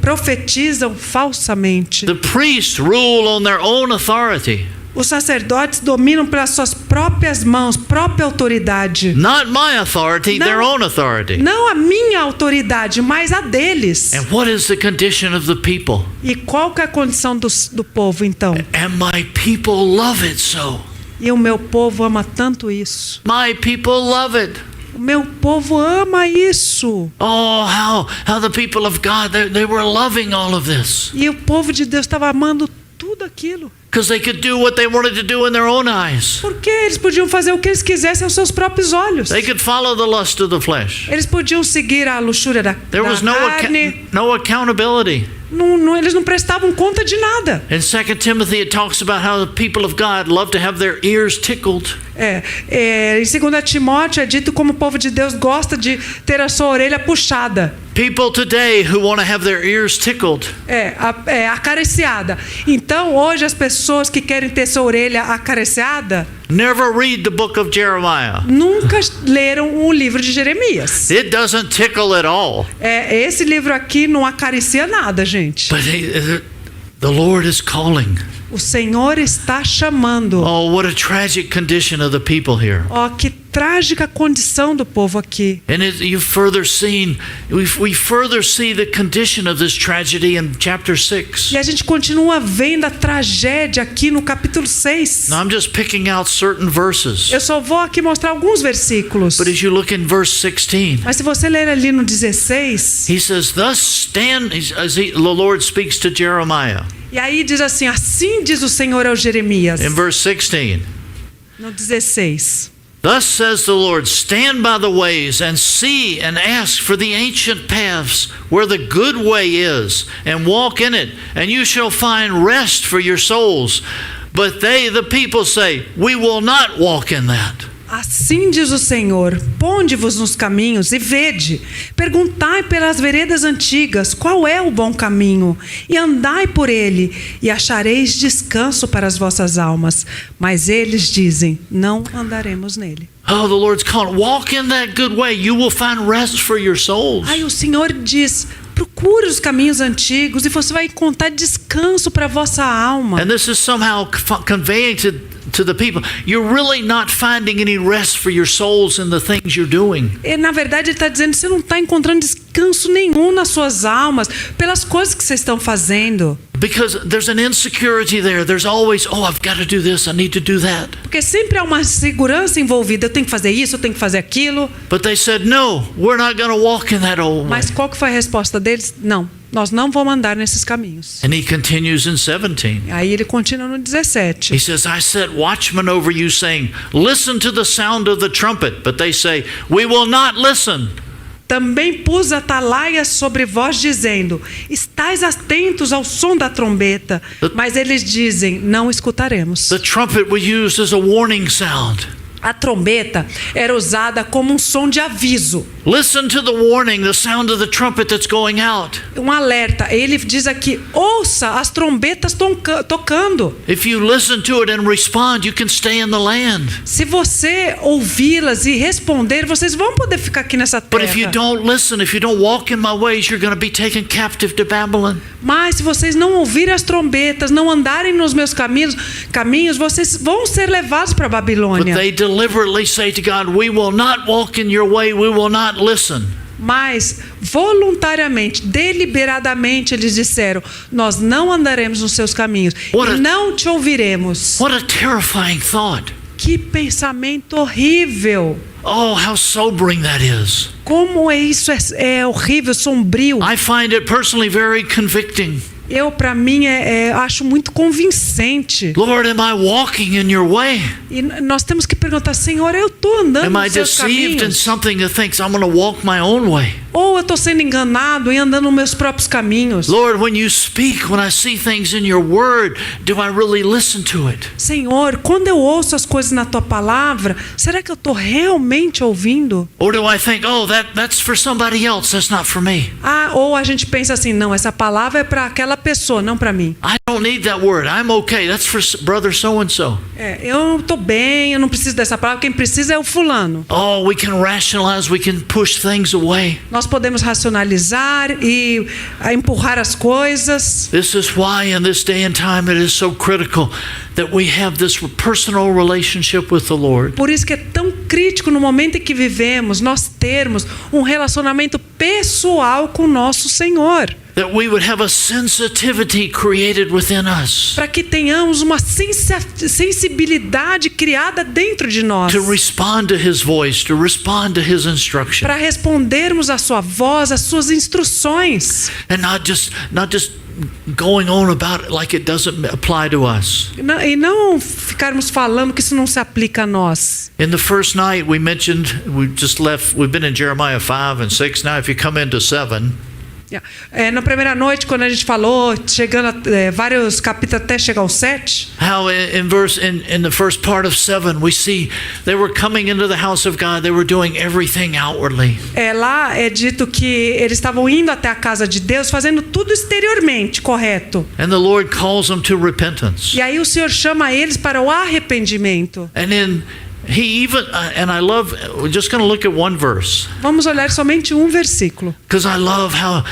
Speaker 2: profetizam falsamente.
Speaker 1: The priests rule on their own authority.
Speaker 2: Os sacerdotes dominam pelas suas próprias mãos, própria autoridade.
Speaker 1: Not my authority,
Speaker 2: Não.
Speaker 1: their own authority.
Speaker 2: Não a minha autoridade, mas a deles.
Speaker 1: And what is the condition of the people?
Speaker 2: E qual que é a condição do povo então?
Speaker 1: And my people love it so.
Speaker 2: E o meu povo ama tanto isso.
Speaker 1: My people love it.
Speaker 2: O meu povo ama isso.
Speaker 1: Oh, how the people of God, they were loving all of this.
Speaker 2: E o povo de Deus estava amando tudo aquilo.
Speaker 1: Because they could do what they wanted to do in their own eyes.
Speaker 2: Porque eles podiam fazer o que eles quisessem aos seus próprios olhos.
Speaker 1: They could follow the lust of the flesh.
Speaker 2: Eles podiam seguir a luxúria da
Speaker 1: There was
Speaker 2: carne.
Speaker 1: no accountability.
Speaker 2: eles não prestavam conta de nada.
Speaker 1: In 2 Timothy, it talks about how the people of God love to have their ears tickled.
Speaker 2: Em 2 Timóteo é dito como o povo de Deus gosta de ter a sua orelha puxada.
Speaker 1: People today who want to have their ears tickled.
Speaker 2: Acariciada. Então, hoje as pessoas que querem ter sua orelha acariciada
Speaker 1: Never read the book of Jeremiah.
Speaker 2: nunca leram o livro de Jeremias.
Speaker 1: It doesn't tickle at all.
Speaker 2: Esse livro aqui não acaricia nada, gente.
Speaker 1: But the Lord is calling.
Speaker 2: O Senhor está chamando.
Speaker 1: Oh, what a tragic condition of the people here.
Speaker 2: Que trágica condição do povo aqui.
Speaker 1: And we further see the condition of this tragedy in chapter 6.
Speaker 2: E a gente continua vendo a tragédia aqui no capítulo 6.
Speaker 1: Now I'm just picking out certain verses.
Speaker 2: Eu só vou aqui mostrar alguns versículos.
Speaker 1: But as you look in verse 16,
Speaker 2: Mas se você ler ali no 16,
Speaker 1: he says, "Thus stand," the Lord speaks to Jeremiah.
Speaker 2: e aí diz assim: assim diz o Senhor ao Jeremias.
Speaker 1: In verse 16.
Speaker 2: No 16.
Speaker 1: Thus says the Lord, stand by the ways and see and ask for the ancient paths where the good way is, and walk in it, and you shall find rest for your souls. But they, the people, say, we will not walk in that.
Speaker 2: Assim diz o Senhor: ponde-vos nos caminhos e vede, perguntai pelas veredas antigas qual é o bom caminho, e andai por ele, e achareis descanso para as vossas almas. Mas eles dizem: não andaremos nele.
Speaker 1: Oh, the Lord's calling, walk in that good way, you will find rest for your souls.
Speaker 2: Aí o Senhor diz: procure os caminhos antigos e você vai encontrar descanso para a vossa alma.
Speaker 1: And this is somehow conveying to the people, you're really not finding any rest for your souls in the things you're doing.
Speaker 2: E, na verdade, ele está dizendo: você não está encontrando descanso nenhum nas suas almas pelas coisas que vocês estão fazendo.
Speaker 1: Because there's an insecurity there. There's always, oh, I've got to do this, I need to do that.
Speaker 2: Porque sempre há uma segurança envolvida. Eu tenho que fazer isso, eu tenho que fazer aquilo.
Speaker 1: But they said, no, we're not going to walk in that old way.
Speaker 2: Mas qual que foi a resposta deles? Não, nós não vamos andar nesses caminhos.
Speaker 1: And he continues in 17.
Speaker 2: Aí ele continua no 17.
Speaker 1: He says, I set watchmen over you, saying, listen to the sound of the trumpet. But they say, we will not listen.
Speaker 2: Também pus atalaias sobre vós, dizendo: estais atentos ao som da trombeta. Mas eles dizem: não escutaremos.
Speaker 1: The trumpet was used as a warning sound.
Speaker 2: A trombeta era usada como um som de aviso.
Speaker 1: Listen to the warning, the sound of the trumpet that's going out.
Speaker 2: Um alerta. Ele diz aqui: ouça as trombetas tocando.
Speaker 1: If you listen to it and respond, you can stay in the land.
Speaker 2: Se você ouvi-las e responder, vocês vão poder ficar aqui nessa terra.
Speaker 1: But if you don't listen, if you don't walk in my ways, you're going to be taken captive to Babylon.
Speaker 2: Mas se vocês não ouvirem as trombetas, não andarem nos meus caminhos, vocês vão ser levados para a Babilônia.
Speaker 1: But they deliberately say to God, we will not walk in your way, we will not listen.
Speaker 2: Mas voluntariamente, deliberadamente, eles disseram: nós não andaremos nos seus caminhos e não te ouviremos.
Speaker 1: What a terrifying thought.
Speaker 2: Que pensamento horrível.
Speaker 1: Oh, how sobering that is.
Speaker 2: Como isso é horrível, sombrio.
Speaker 1: I find it personally very convicting.
Speaker 2: Para mim, acho muito convincente.
Speaker 1: Lord, am I walking in your way?
Speaker 2: E nós temos que perguntar: Senhor, eu estou andando nos seus
Speaker 1: caminhos? Am I deceived in something that thinks I'm going to walk my own way?
Speaker 2: Ou eu estou sendo enganado e andando nos meus próprios caminhos?
Speaker 1: Lord, when you speak, when I see things in your word, do I really listen to it?
Speaker 2: Senhor, quando eu ouço as coisas na tua palavra, será que eu estou realmente ouvindo?
Speaker 1: Or do I think, oh, that's for somebody else, that's not for me?
Speaker 2: Ou a gente pensa assim: não, essa palavra é para aquela pessoa, não para mim.
Speaker 1: I don't need that word. I'm okay. That's for brother so and so.
Speaker 2: Eu estou bem, eu não preciso dessa palavra. Quem precisa é o fulano.
Speaker 1: Oh, we can rationalize, we can push things away.
Speaker 2: Nós podemos racionalizar e empurrar as coisas.
Speaker 1: This is why in this day and time it is so critical that we have this personal relationship with the Lord.
Speaker 2: Por isso que é tão crítico no momento em que vivemos nós termos um relacionamento pessoal com o nosso Senhor.
Speaker 1: That we would have a sensitivity created within us.
Speaker 2: Para que tenhamos uma sensibilidade criada dentro de nós.
Speaker 1: To respond to His voice, to respond to His instruction.
Speaker 2: Para respondermos à sua voz, às suas instruções.
Speaker 1: And not just going on about it like it doesn't apply to us.
Speaker 2: E não ficarmos falando que isso não se aplica a nós.
Speaker 1: In the first night we mentioned, we've been in Jeremiah 5 and 6. Now if you come into 7.
Speaker 2: Na primeira noite, quando a gente falou, chegando a vários capítulos até chegar ao 7,
Speaker 1: How in the first part of 7 we see they were coming into the house of God, they were doing everything outwardly.
Speaker 2: lá é dito que eles estavam indo até a casa de Deus, fazendo tudo exteriormente correto.
Speaker 1: And the Lord calls them to repentance.
Speaker 2: E aí o Senhor chama eles para o arrependimento.
Speaker 1: And then he even and I love, we're just going to look at one verse.
Speaker 2: Vamos olhar somente um versículo.
Speaker 1: Because I love how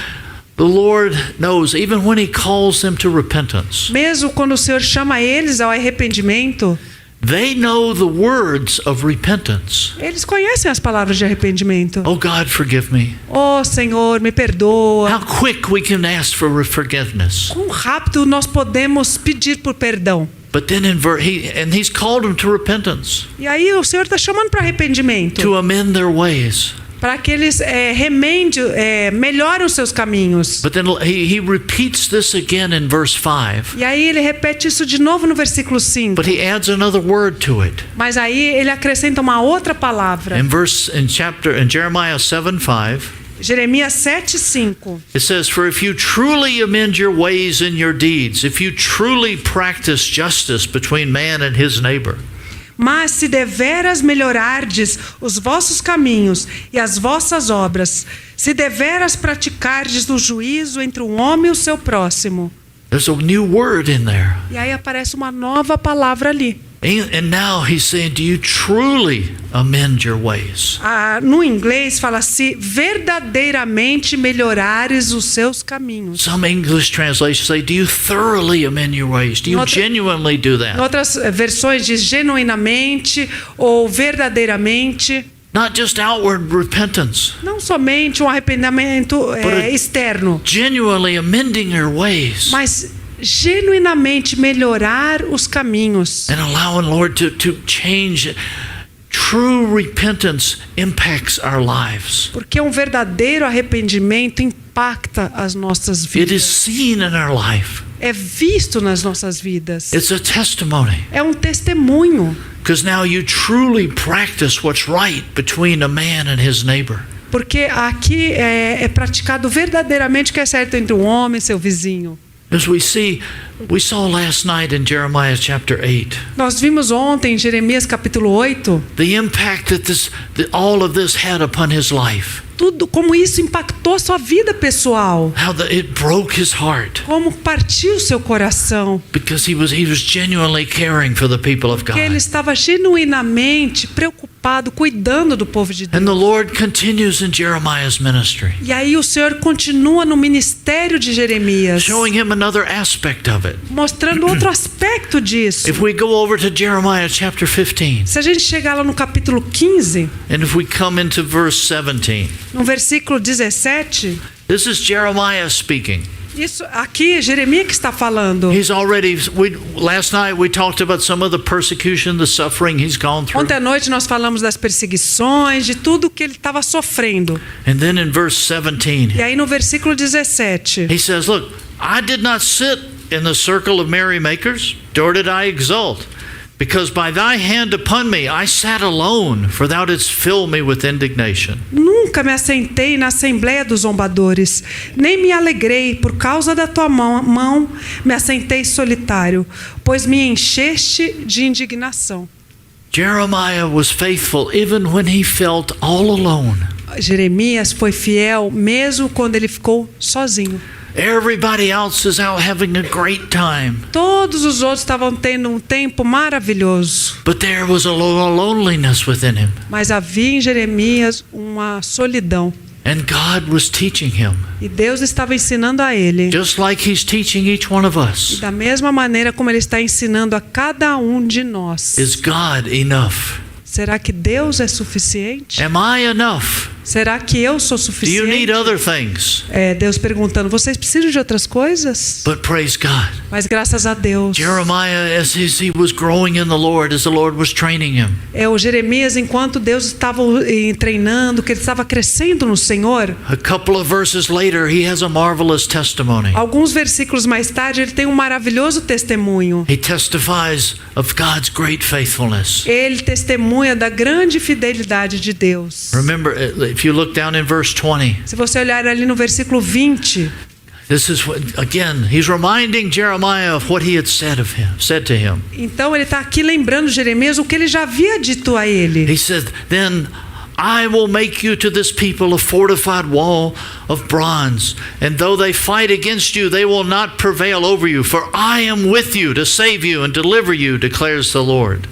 Speaker 1: the Lord knows, even when he calls them to repentance,
Speaker 2: Mesmo quando o Senhor chama eles ao arrependimento,
Speaker 1: they know the words of repentance.
Speaker 2: eles conhecem as palavras de arrependimento.
Speaker 1: Oh God, forgive me.
Speaker 2: Oh, Senhor, me perdoa.
Speaker 1: How quick we can ask for forgiveness.
Speaker 2: Quão rápido nós podemos pedir por perdão.
Speaker 1: But then he's called them to repentance,
Speaker 2: E aí o Senhor está chamando para arrependimento,
Speaker 1: to amend their ways.
Speaker 2: para que eles melhorem os seus caminhos.
Speaker 1: But then he repeats this again in verse 5.
Speaker 2: E aí ele repete isso de novo no versículo 5.
Speaker 1: But he adds another word to it.
Speaker 2: Mas aí ele acrescenta uma outra palavra.
Speaker 1: In Jeremiah 7:5.
Speaker 2: Jeremias 7:5.
Speaker 1: It says, "For if you truly amend your ways and your deeds, if you truly practice justice between man and his neighbor."
Speaker 2: Mas se deveras melhorardes os vossos caminhos e as vossas obras, se deveras praticardes o juízo entre um homem e o seu próximo.
Speaker 1: There's a new word in there.
Speaker 2: E aí aparece uma nova palavra ali.
Speaker 1: And now he's saying, do you truly amend your ways?
Speaker 2: No inglês fala se verdadeiramente melhorares os seus caminhos.
Speaker 1: Some English translations say, do you thoroughly amend your ways? Do you genuinely do
Speaker 2: Em
Speaker 1: that?
Speaker 2: outras versões diz genuinamente ou verdadeiramente.
Speaker 1: Not just outward repentance,
Speaker 2: Não somente um arrependimento externo,
Speaker 1: genuinely amending your ways
Speaker 2: mas genuinamente melhorar os caminhos.
Speaker 1: and allowing Lord to change. True repentance impacts our lives.
Speaker 2: Porque um verdadeiro arrependimento impacta as nossas
Speaker 1: It is
Speaker 2: vidas.
Speaker 1: seen in our life.
Speaker 2: É visto nas nossas vidas.
Speaker 1: It's a testimony.
Speaker 2: É um testemunho.
Speaker 1: Because now you truly practice what's right between a man and his neighbor.
Speaker 2: Porque aqui é praticado verdadeiramente o que é certo entre um homem e seu vizinho.
Speaker 1: As we saw last night in Jeremiah chapter 8,
Speaker 2: Nós vimos ontem em Jeremias capítulo 8,
Speaker 1: the impact that all of this had upon his life.
Speaker 2: tudo como isso impactou a sua vida pessoal.
Speaker 1: How it broke his heart
Speaker 2: Como partiu seu coração.
Speaker 1: because he was genuinely caring for the people of
Speaker 2: Porque ele
Speaker 1: God.
Speaker 2: estava genuinamente preocupado, cuidando do povo de Deus.
Speaker 1: And the Lord continues in Jeremiah's ministry,
Speaker 2: E aí o Senhor continua no ministério de Jeremias,
Speaker 1: showing him another aspect of it.
Speaker 2: mostrando outro aspecto disso.
Speaker 1: If we go over to Jeremiah chapter 15,
Speaker 2: Se a gente chegar lá no capítulo 15,
Speaker 1: and if we come into verse 17,
Speaker 2: no versículo 17,
Speaker 1: this is Jeremiah speaking.
Speaker 2: isso aqui é Jeremias que está falando.
Speaker 1: He's last night we talked about some of the persecution, the suffering he's gone through.
Speaker 2: Ontem à noite nós falamos das perseguições, de tudo que ele estava sofrendo.
Speaker 1: And then in verse 17,
Speaker 2: E aí no versículo 17,
Speaker 1: he says, look, I did not sit in the circle of merrymakers, nor did I exult, because by thy hand upon me I sat alone, for thou didst fill me with indignation.
Speaker 2: nunca me assentei na assembleia dos zombadores, nem me alegrei por causa da tua mão, me assentei solitário, pois me encheste de indignação.
Speaker 1: Jeremiah was faithful even when he felt all alone.
Speaker 2: Jeremias foi fiel mesmo quando ele ficou sozinho.
Speaker 1: Everybody else is out having a great time.
Speaker 2: Todos os outros estavam tendo um tempo maravilhoso,
Speaker 1: But there was a loneliness within him.
Speaker 2: mas havia em Jeremias uma solidão.
Speaker 1: And God was teaching him,
Speaker 2: E Deus estava ensinando a ele,
Speaker 1: just like he's teaching each one of
Speaker 2: e
Speaker 1: us.
Speaker 2: da mesma maneira como ele está ensinando a cada um de nós.
Speaker 1: Is God enough?
Speaker 2: Será que Deus é suficiente?
Speaker 1: Am I enough?
Speaker 2: Será que eu sou
Speaker 1: Do you
Speaker 2: suficiente?
Speaker 1: need other things?
Speaker 2: Deus perguntando, vocês precisam de outras coisas?
Speaker 1: But praise God.
Speaker 2: Mas graças a Deus.
Speaker 1: Jeremiah, as he was growing in the Lord, as the Lord was training him,
Speaker 2: O Jeremias, enquanto Deus estava treinando, que ele estava crescendo no Senhor,
Speaker 1: a couple of verses later, he has a marvelous testimony.
Speaker 2: alguns versículos mais tarde, ele tem um maravilhoso testemunho.
Speaker 1: He testifies of God's great faithfulness.
Speaker 2: Ele testemunha da grande fidelidade de Deus.
Speaker 1: Remember, if you look down in verse 20,
Speaker 2: Se você olhar ali no versículo 20,
Speaker 1: this is what, again, he's reminding Jeremiah of what he had said to him.
Speaker 2: então ele está aqui lembrando Jeremias o que ele já havia dito a ele.
Speaker 1: He said, then I will make you to this people a fortified wall of bronze, and though they fight against you, they will not prevail over you, for I am with you to save you and deliver you, declares the Lord.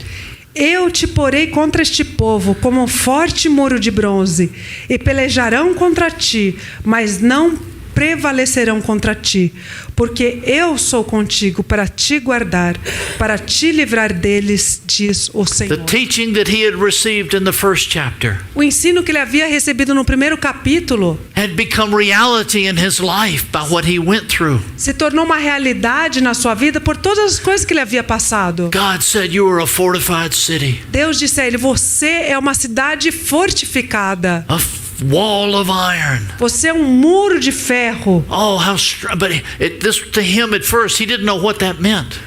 Speaker 2: Eu te porei contra este povo como um forte muro de bronze, e pelejarão contra ti, mas não prevalecerão contra ti, porque eu sou contigo para te guardar, para te livrar deles, diz o
Speaker 1: The
Speaker 2: Senhor.
Speaker 1: teaching that he had received in the first chapter
Speaker 2: O ensino que ele havia recebido no primeiro capítulo
Speaker 1: had become reality in his life by what he went through.
Speaker 2: se tornou uma realidade na sua vida por todas as coisas que ele havia passado.
Speaker 1: God said, you are a fortified city,
Speaker 2: Deus disse a ele: você é uma cidade fortificada.
Speaker 1: wall of iron.
Speaker 2: Você é um muro de ferro.
Speaker 1: Oh, how but this to him at first, he didn't know what that meant.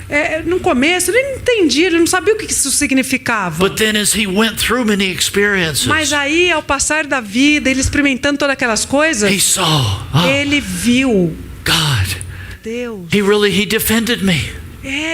Speaker 2: No começo ele não entendia, ele não sabia o que isso significava.
Speaker 1: But then as he went through many experiences,
Speaker 2: Mas aí, ao passar da vida, ele experimentando todas aquelas
Speaker 1: he
Speaker 2: coisas,
Speaker 1: saw,
Speaker 2: ele viu
Speaker 1: God,
Speaker 2: Deus.
Speaker 1: he defended me.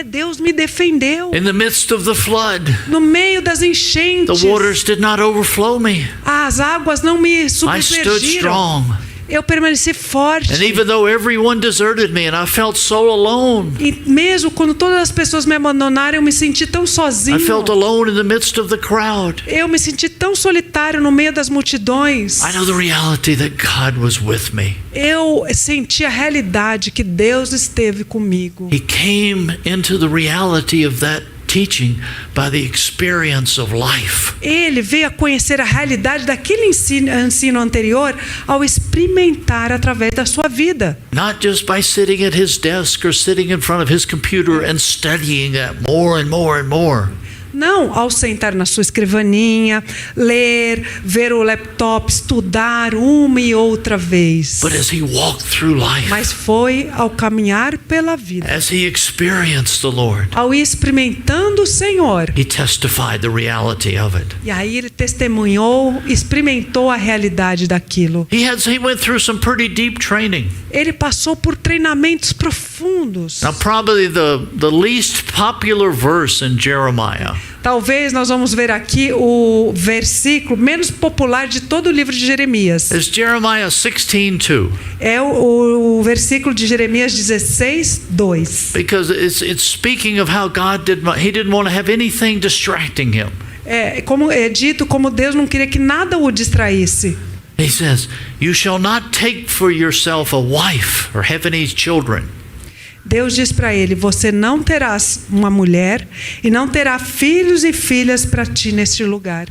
Speaker 2: Deus me defendeu.
Speaker 1: In the midst of the flood,
Speaker 2: No meio das enchentes,
Speaker 1: the waters did not overflow me.
Speaker 2: as águas não me
Speaker 1: I stood
Speaker 2: submergiram.
Speaker 1: strong.
Speaker 2: Eu permaneci forte.
Speaker 1: And even though everyone deserted me and I felt so alone,
Speaker 2: E mesmo quando todas as pessoas me abandonaram, eu me senti tão sozinho.
Speaker 1: I felt alone in the midst of the crowd.
Speaker 2: Eu me senti tão solitário no meio das multidões.
Speaker 1: I know the reality that God was with me.
Speaker 2: Eu senti a realidade que Deus esteve comigo.
Speaker 1: He came into the reality of that teaching by the experience of life.
Speaker 2: Ele veio a conhecer a realidade daquele ensino anterior ao experimentar através da sua vida.
Speaker 1: Not just by sitting at his desk or sitting in front of his computer and studying that more and more and more.
Speaker 2: Não ao sentar na sua escrivaninha, ler, ver o laptop, estudar uma e outra vez.
Speaker 1: But as he walked through life,
Speaker 2: Mas foi ao caminhar pela vida,
Speaker 1: as he experienced the Lord,
Speaker 2: ao ir experimentando o Senhor.
Speaker 1: he testified the reality of it.
Speaker 2: E aí ele testemunhou, experimentou a realidade daquilo.
Speaker 1: He went through some pretty deep training.
Speaker 2: Ele passou por treinamentos profundos.
Speaker 1: Now, probably the least popular verse in Jeremiah
Speaker 2: Talvez nós vamos ver aqui o versículo menos popular de todo o livro de Jeremias.
Speaker 1: is Jeremiah 16:2,
Speaker 2: É o versículo de Jeremias 16:2.
Speaker 1: because it's speaking of how God he didn't want to have anything distracting him.
Speaker 2: Como é dito, como Deus não queria que nada o distraísse.
Speaker 1: He says, "You shall not take for yourself a wife or have any children."
Speaker 2: Deus diz para ele: você não terás uma mulher e não terá filhos e filhas para ti neste lugar.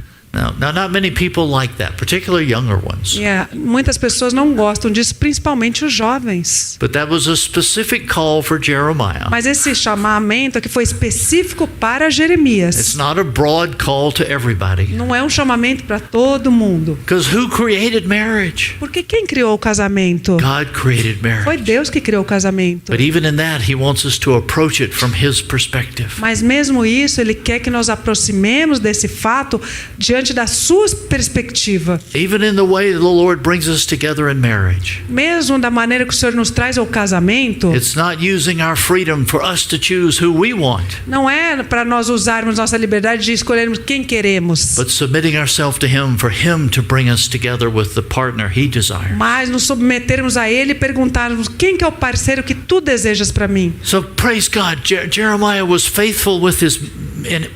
Speaker 1: Now, not many people like that, particularly younger ones.
Speaker 2: Muitas pessoas não gostam disso, principalmente os jovens.
Speaker 1: But that was a specific call for Jeremiah.
Speaker 2: Mas esse chamamento aqui foi específico para
Speaker 1: It's
Speaker 2: Jeremias.
Speaker 1: not a broad call to everybody.
Speaker 2: Não é um chamamento para todo mundo.
Speaker 1: Because who created marriage?
Speaker 2: Porque quem criou o casamento?
Speaker 1: God created
Speaker 2: Foi
Speaker 1: marriage.
Speaker 2: Deus que criou o casamento.
Speaker 1: But even in that, he wants us to approach it from his perspective.
Speaker 2: Mas mesmo isso, Ele quer que nós aproximemos desse fato diante da sua perspectiva.
Speaker 1: Even in the way the Lord brings us together in marriage.
Speaker 2: Mesmo da maneira que o Senhor nos traz ao casamento,
Speaker 1: It's not using our freedom for us to choose who we want,
Speaker 2: não é para nós usarmos nossa liberdade de escolhermos quem queremos,
Speaker 1: but submitting ourselves to him for him to bring us together with the partner he desires.
Speaker 2: mas nos submetermos a Ele e perguntarmos: quem que é o parceiro que tu desejas para mim?
Speaker 1: So praise God, Jeremiah was faithful with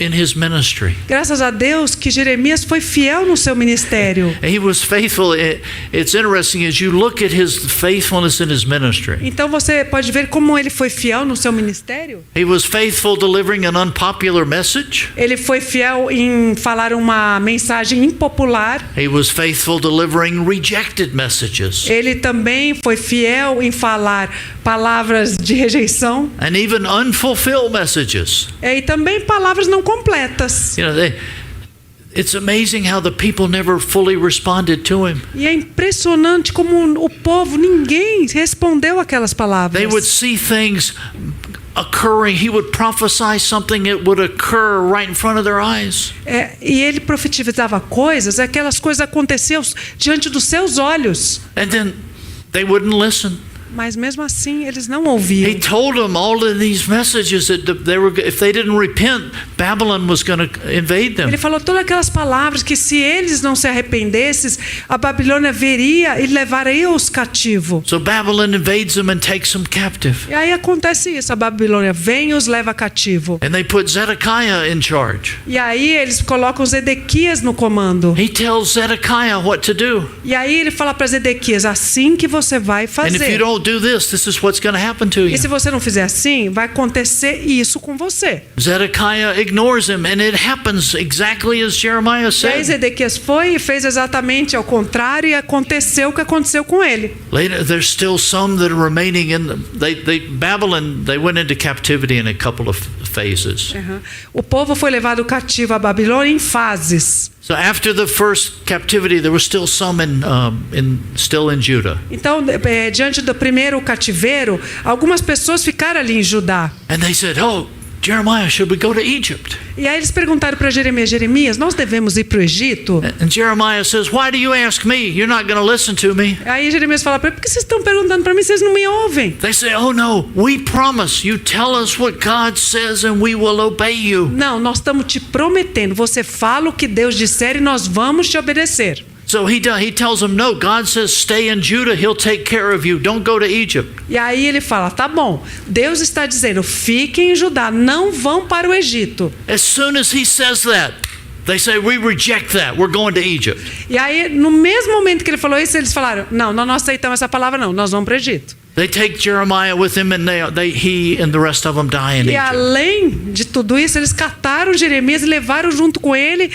Speaker 1: in his ministry.
Speaker 2: Graças a Deus que Jeremias foi fiel no seu ministério.
Speaker 1: He was faithful. It's interesting as you look at his faithfulness in his ministry.
Speaker 2: Então você pode ver como ele foi fiel no seu ministério.
Speaker 1: He was faithful delivering an unpopular message.
Speaker 2: Ele foi fiel em falar uma mensagem impopular.
Speaker 1: He was faithful delivering rejected messages.
Speaker 2: Ele também foi fiel em falar palavras de rejeição.
Speaker 1: And even unfulfilled messages.
Speaker 2: E também palavras não completas.
Speaker 1: You know, it's amazing how the people never fully responded to him.
Speaker 2: E é impressionante como o povo, ninguém respondeu aquelas palavras.
Speaker 1: They would see things occurring. He would prophesy something that would occur right in front of their eyes.
Speaker 2: E ele profetizava coisas, aquelas coisas aconteciam diante dos seus olhos.
Speaker 1: And then they wouldn't listen.
Speaker 2: Mas mesmo assim, eles não ouviam.
Speaker 1: He told them all of these messages that if they didn't repent, Babylon was going to invade them.
Speaker 2: Ele falou todas aquelas palavras que se eles não se arrependessem, a Babilônia viria e levaria os cativos.
Speaker 1: So Babylon invades them and takes them captive.
Speaker 2: E aí acontece isso, a Babilônia vem e os leva cativo.
Speaker 1: And they put Zedekiah in charge.
Speaker 2: E aí eles colocam Zedequias no comando.
Speaker 1: He tells Zedekiah what to do.
Speaker 2: E aí ele fala para Zedequias, assim que você vai
Speaker 1: And if
Speaker 2: fazer.
Speaker 1: you don't do this is what's going to happen to you.
Speaker 2: E se você não fizer assim, vai acontecer isso com você.
Speaker 1: Zedekiah ignores him, and it happens exactly as Jeremiah
Speaker 2: E aí
Speaker 1: said.
Speaker 2: Zedequias foi e fez exatamente ao contrário e aconteceu o que aconteceu com ele.
Speaker 1: Later, there's still some that are remaining in Babylon. They went into captivity in a couple of phases.
Speaker 2: O povo foi levado cativo à Babilônia em fases.
Speaker 1: So after the first captivity, there was still some still in Judah.
Speaker 2: Então, diante do primeiro cativeiro, algumas pessoas ficaram ali em Judá.
Speaker 1: And they said, "Oh, Jeremiah, should we go to Egypt?"
Speaker 2: E aí eles perguntaram para Jeremias, nós devemos ir para o Egito?
Speaker 1: And Jeremiah says, "Why do you ask me? You're not going to listen to me."
Speaker 2: Aí Jeremias fala para ele, por que vocês estão perguntando para mim, vocês não me ouvem?
Speaker 1: They say, "Oh no, we promise. You tell us what God says and we will obey you."
Speaker 2: Não, nós estamos te prometendo, você fala o que Deus disser e nós vamos te obedecer.
Speaker 1: So he tells them, "No, God says stay in Judah. He'll take care of you. Don't go to Egypt."
Speaker 2: E aí ele fala, tá bom, Deus está dizendo, fiquem em Judá, não vão para o Egito.
Speaker 1: As soon as he says that, they say, "We reject that. We're going to Egypt."
Speaker 2: E aí, no mesmo momento que ele falou isso, eles falaram, não, nós não aceitamos essa palavra não, nós vamos para o Egito.
Speaker 1: They take Jeremiah with him, and he and the rest of them die in
Speaker 2: E
Speaker 1: Egypt.
Speaker 2: além de tudo isso, eles cataram Jeremias e levaram junto com ele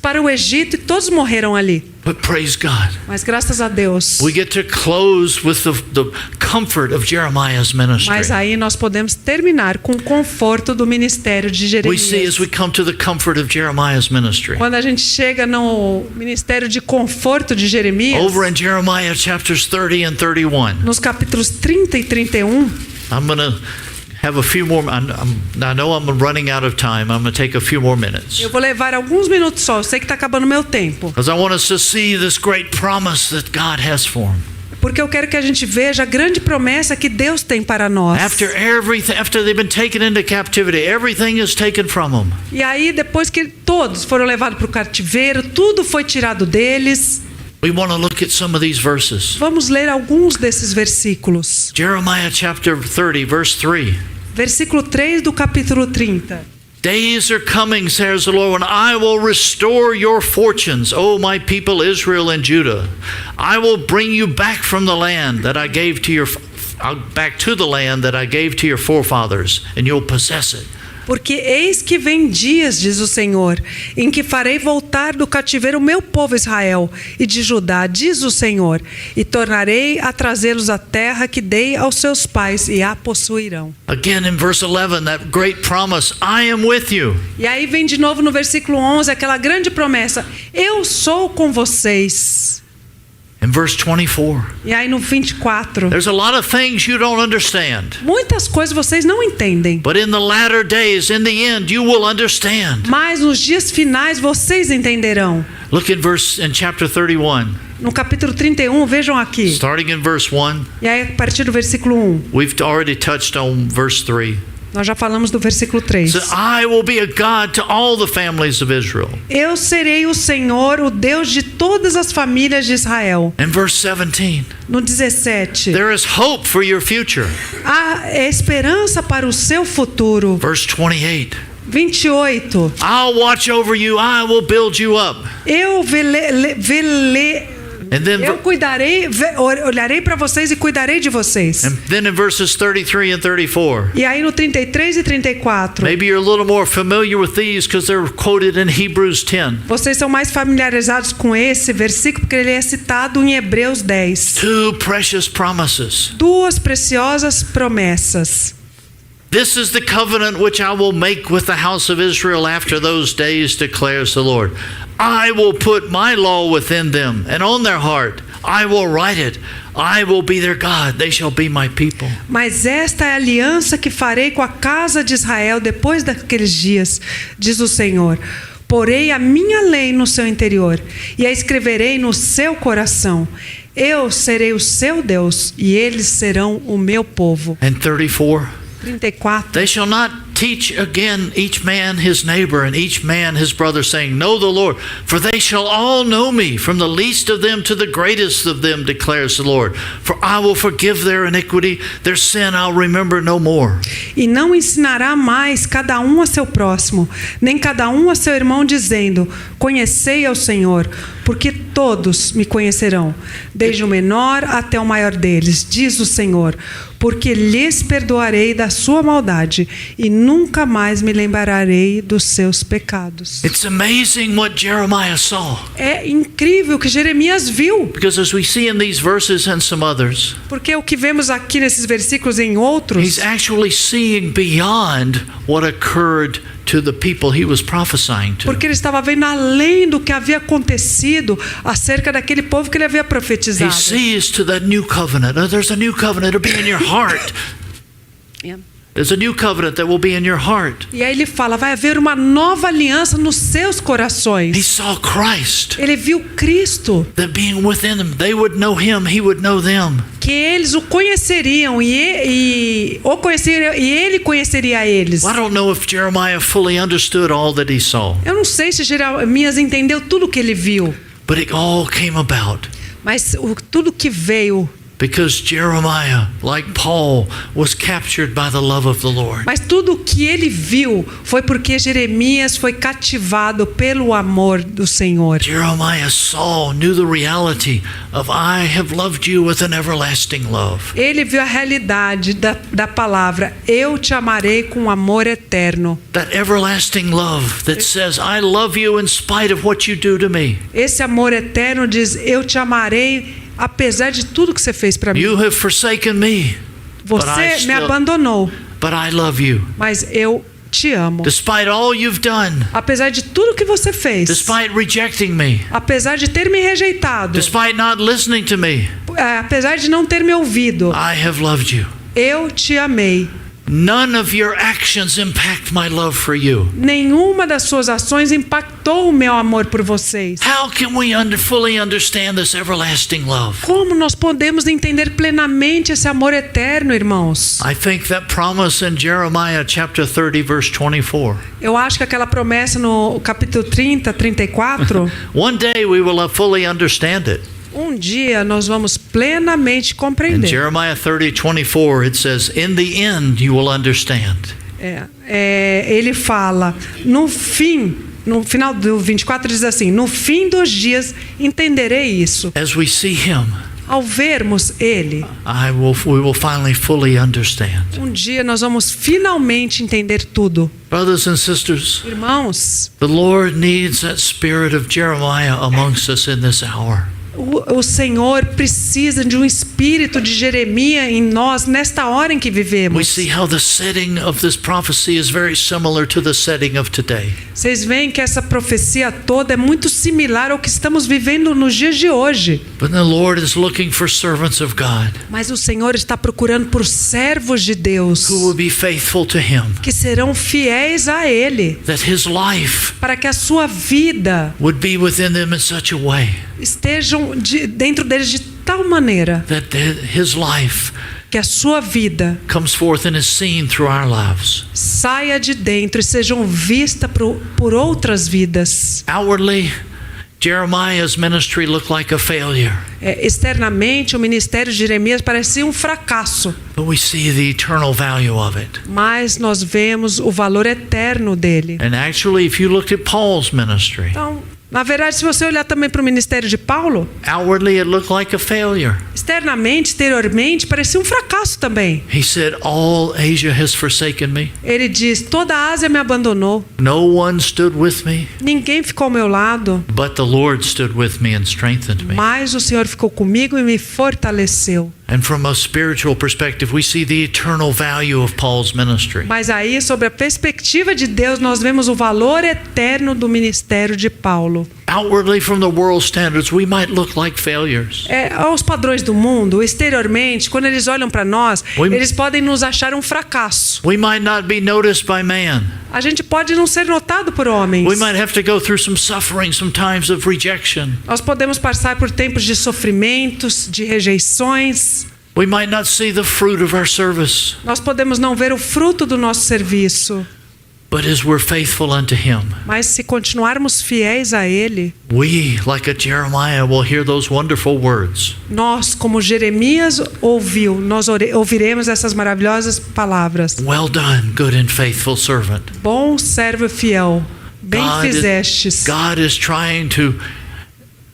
Speaker 2: para o Egito e todos morreram ali.
Speaker 1: But praise God,
Speaker 2: Mas graças a Deus.
Speaker 1: we get to close with the comfort of Jeremiah's ministry.
Speaker 2: Mas aí nós podemos terminar com o conforto do ministério de
Speaker 1: We see
Speaker 2: Jeremias.
Speaker 1: as we come to the comfort of Jeremiah's ministry.
Speaker 2: Quando a gente chega no ministério de conforto de Jeremias,
Speaker 1: Over in Jeremiah chapters 30 and 31.
Speaker 2: nos capítulos 30 e 31,
Speaker 1: I'm going to have a few more. I know I'm running out of time. I'm going to take a few more minutes.
Speaker 2: eu vou levar alguns minutos só, eu sei que está acabando meu tempo.
Speaker 1: Because I want us to see this great promise that God has for him.
Speaker 2: Porque eu quero que a gente veja a grande promessa que Deus tem para nós.
Speaker 1: After they've been taken into captivity, everything is taken from them.
Speaker 2: E aí, depois que todos foram levados para o cativeiro, tudo foi tirado deles.
Speaker 1: We want to look at some of these verses.
Speaker 2: Vamos ler alguns desses versículos.
Speaker 1: Jeremiah chapter 30, verse 3.
Speaker 2: Versículo 3 do capítulo 30.
Speaker 1: Days are coming, says the Lord, when I will restore your fortunes, O my people Israel and Judah. I will bring you back from the land that I gave to back to the land that I gave to your forefathers, and you'll possess it.
Speaker 2: Porque eis que vem dias, diz o Senhor, em que farei voltar do cativeiro o meu povo Israel e de Judá, diz o Senhor, e tornarei a trazê-los à terra que dei aos seus pais e a possuirão.
Speaker 1: Again in verse 11, that great promise, I am with you.
Speaker 2: E aí vem de novo no versículo 11, aquela grande promessa, eu sou com vocês.
Speaker 1: In verse 24,
Speaker 2: E aí no 24,
Speaker 1: there's a lot of things you don't understand.
Speaker 2: muitas coisas vocês não entendem.
Speaker 1: But in the latter days, in the end, you will understand.
Speaker 2: Mas nos dias finais vocês entenderão.
Speaker 1: Look in chapter 31,
Speaker 2: No capítulo 31, vejam aqui.
Speaker 1: starting in verse 1.
Speaker 2: E aí a partir do versículo 1,
Speaker 1: We've already touched on verse 3.
Speaker 2: nós já falamos do versículo 3.
Speaker 1: So I will be a God to all the families of Israel.
Speaker 2: Eu serei o Senhor, o Deus de todas as famílias de Israel.
Speaker 1: In verse 17,
Speaker 2: No 17,
Speaker 1: there is hope for your future.
Speaker 2: há esperança para o seu futuro.
Speaker 1: Verse 28,
Speaker 2: 28,
Speaker 1: I'll watch over you, I will build you up.
Speaker 2: eu
Speaker 1: And then,
Speaker 2: cuidarei, olharei para vocês e cuidarei de vocês.
Speaker 1: and then in verses 33 and 34,
Speaker 2: E aí no 33 e 34,
Speaker 1: maybe you're a little more familiar with these because they're quoted in Hebrews 10.
Speaker 2: vocês são mais familiarizados com esse versículo porque ele é citado em Hebreus 10.
Speaker 1: Two precious promises.
Speaker 2: Duas preciosas promessas.
Speaker 1: This is the covenant which I will make with the house of Israel after those days, declares the Lord. I will put my law within them, and on their heart I will write it. I will be their God. They shall be my people.
Speaker 2: Mas esta é a aliança que farei com a casa de Israel depois daqueles dias, diz o Senhor. Porei a minha lei no seu interior e a escreverei no seu coração. Eu serei o seu Deus e eles serão o meu povo.
Speaker 1: And 34.
Speaker 2: 34.
Speaker 1: They shall not teach again each man his neighbor and each man his brother, saying, Know the Lord, for they shall all know me, from the least of them to the greatest of them, declares the Lord. For I will forgive their iniquity, their sin I'll remember no more.
Speaker 2: E não ensinará mais cada um a seu próximo, nem cada um a seu irmão, dizendo: Conhecei ao Senhor, porque todos me conhecerão, desde o menor até o maior deles, diz o Senhor, porque lhes perdoarei da sua maldade e nunca mais me lembrarei dos seus pecados.
Speaker 1: It's amazing what Jeremiah saw.
Speaker 2: É incrível o que Jeremias viu,
Speaker 1: Because as we see in these verses and some others,
Speaker 2: porque o que vemos aqui nesses versículos e em outros,
Speaker 1: he's actually seeing beyond what occurred to the people he was prophesying to.
Speaker 2: porque ele estava vendo além do que havia acontecido acerca daquele povo que ele havia
Speaker 1: He
Speaker 2: profetizado.
Speaker 1: sees to that new covenant. Oh, there's a new covenant to be in your heart. There's a new covenant that will be in your heart.
Speaker 2: E aí ele fala, vai haver uma nova aliança nos seus
Speaker 1: He
Speaker 2: corações.
Speaker 1: saw Christ,
Speaker 2: Ele viu Cristo,
Speaker 1: that being within them, they would know him, he would know them.
Speaker 2: que eles o conheceriam e ele conheceria eles.
Speaker 1: Well, I don't know if Jeremiah fully understood all that he saw,
Speaker 2: Eu não sei se Jeremias entendeu tudo que ele viu,
Speaker 1: but it all came about
Speaker 2: mas tudo que veio,
Speaker 1: because Jeremiah, like Paul, was captured by the love of the Lord.
Speaker 2: mas tudo que ele viu foi porque Jeremias foi cativado pelo amor do Senhor.
Speaker 1: Jeremiah knew the reality of I have loved you with an everlasting love.
Speaker 2: Ele viu a realidade da palavra, eu te amarei com amor eterno.
Speaker 1: That everlasting love that says I love you in spite of what you do to me.
Speaker 2: Esse amor eterno diz, eu te amarei apesar de tudo que você fez para mim.
Speaker 1: You have forsaken me,
Speaker 2: Você me abandonou,
Speaker 1: but I love you.
Speaker 2: mas eu te amo.
Speaker 1: Despite all you've done,
Speaker 2: Apesar de tudo que você fez,
Speaker 1: despite rejecting me,
Speaker 2: apesar de ter me rejeitado,
Speaker 1: despite not listening to me,
Speaker 2: apesar de não ter me ouvido,
Speaker 1: I have loved you.
Speaker 2: eu te amei.
Speaker 1: None of your actions impact my love for you.
Speaker 2: Nenhuma das suas ações impactou o meu amor por vocês.
Speaker 1: How can we fully understand this everlasting love?
Speaker 2: Como nós podemos entender plenamente esse amor eterno, irmãos?
Speaker 1: I think that promise in Jeremiah chapter 30 verse 24.
Speaker 2: Eu acho que aquela promessa no capítulo 30, 34,
Speaker 1: One day we will fully understand it.
Speaker 2: um dia nós vamos plenamente
Speaker 1: In
Speaker 2: compreender.
Speaker 1: Jeremiah 30:24 it says, "In the end you will understand."
Speaker 2: Ele fala, no final do 24 diz assim, no fim dos dias entenderei isso.
Speaker 1: As we see him,
Speaker 2: Ao vermos ele,
Speaker 1: we will finally fully understand.
Speaker 2: um dia nós vamos finalmente entender tudo.
Speaker 1: Brothers and sisters,
Speaker 2: Irmãos,
Speaker 1: the Lord needs that spirit of Jeremiah amongst us in this hour.
Speaker 2: o Senhor precisa de um espírito de Jeremias em nós nesta hora em que
Speaker 1: We
Speaker 2: vivemos.
Speaker 1: see how the setting of this prophecy is very similar to the setting of today.
Speaker 2: Vocês veem que essa profecia toda é muito similar ao que estamos vivendo nos dias de hoje.
Speaker 1: But the Lord is looking for servants of God
Speaker 2: Mas o Senhor está procurando por servos de Deus
Speaker 1: who will be faithful to him,
Speaker 2: que serão fiéis a Ele,
Speaker 1: that his life
Speaker 2: para que a sua vida
Speaker 1: would be within them in such a way
Speaker 2: estejam dentro deles de tal maneira
Speaker 1: that his life
Speaker 2: que a sua vida
Speaker 1: comes forth and is seen through our lives.
Speaker 2: saia de dentro e sejam vistas por outras vidas.
Speaker 1: Outwardly, Jeremiah's ministry looked like a failure,
Speaker 2: Externamente, o ministério de Jeremias parecia um fracasso,
Speaker 1: but we see the eternal value of it.
Speaker 2: mas nós vemos o valor eterno dele.
Speaker 1: And actually, if you looked at Paul's ministry,
Speaker 2: Então, na verdade, se você olhar também para o ministério de Paulo,
Speaker 1: outwardly it looked like a failure.
Speaker 2: externamente, exteriormente, parecia um fracasso também.
Speaker 1: He said, "All Asia has forsaken me.
Speaker 2: Ele diz, toda a Ásia me abandonou,
Speaker 1: No one stood with me,
Speaker 2: ninguém ficou ao meu lado,
Speaker 1: but the Lord stood with me and strengthened me."
Speaker 2: mas o Senhor ficou comigo e me fortaleceu.
Speaker 1: And from a spiritual perspective, we see the eternal value of Paul's ministry.
Speaker 2: Mas aí, sobre a perspectiva de Deus, nós vemos o valor eterno do ministério de Paulo.
Speaker 1: Outwardly, from the world's standards, we might look like failures.
Speaker 2: Aos padrões do mundo, exteriormente, quando eles olham para nós, eles podem nos achar um fracasso.
Speaker 1: We might not be noticed by man.
Speaker 2: A gente pode não ser notado por homens.
Speaker 1: We might have to go through some suffering, some times of rejection.
Speaker 2: Nós podemos passar por tempos de sofrimentos, de rejeições.
Speaker 1: We might not see the fruit of our service.
Speaker 2: Nós podemos não ver o fruto do nosso serviço.
Speaker 1: But as we're faithful unto Him,
Speaker 2: Mas se continuarmos fiéis a Ele,
Speaker 1: we, like a Jeremiah, will hear those wonderful words.
Speaker 2: nós, como Jeremias ouviu, nós ouviremos essas maravilhosas palavras.
Speaker 1: Well done, good and faithful servant.
Speaker 2: Bom servo fiel, bem fizestes.
Speaker 1: God is trying to,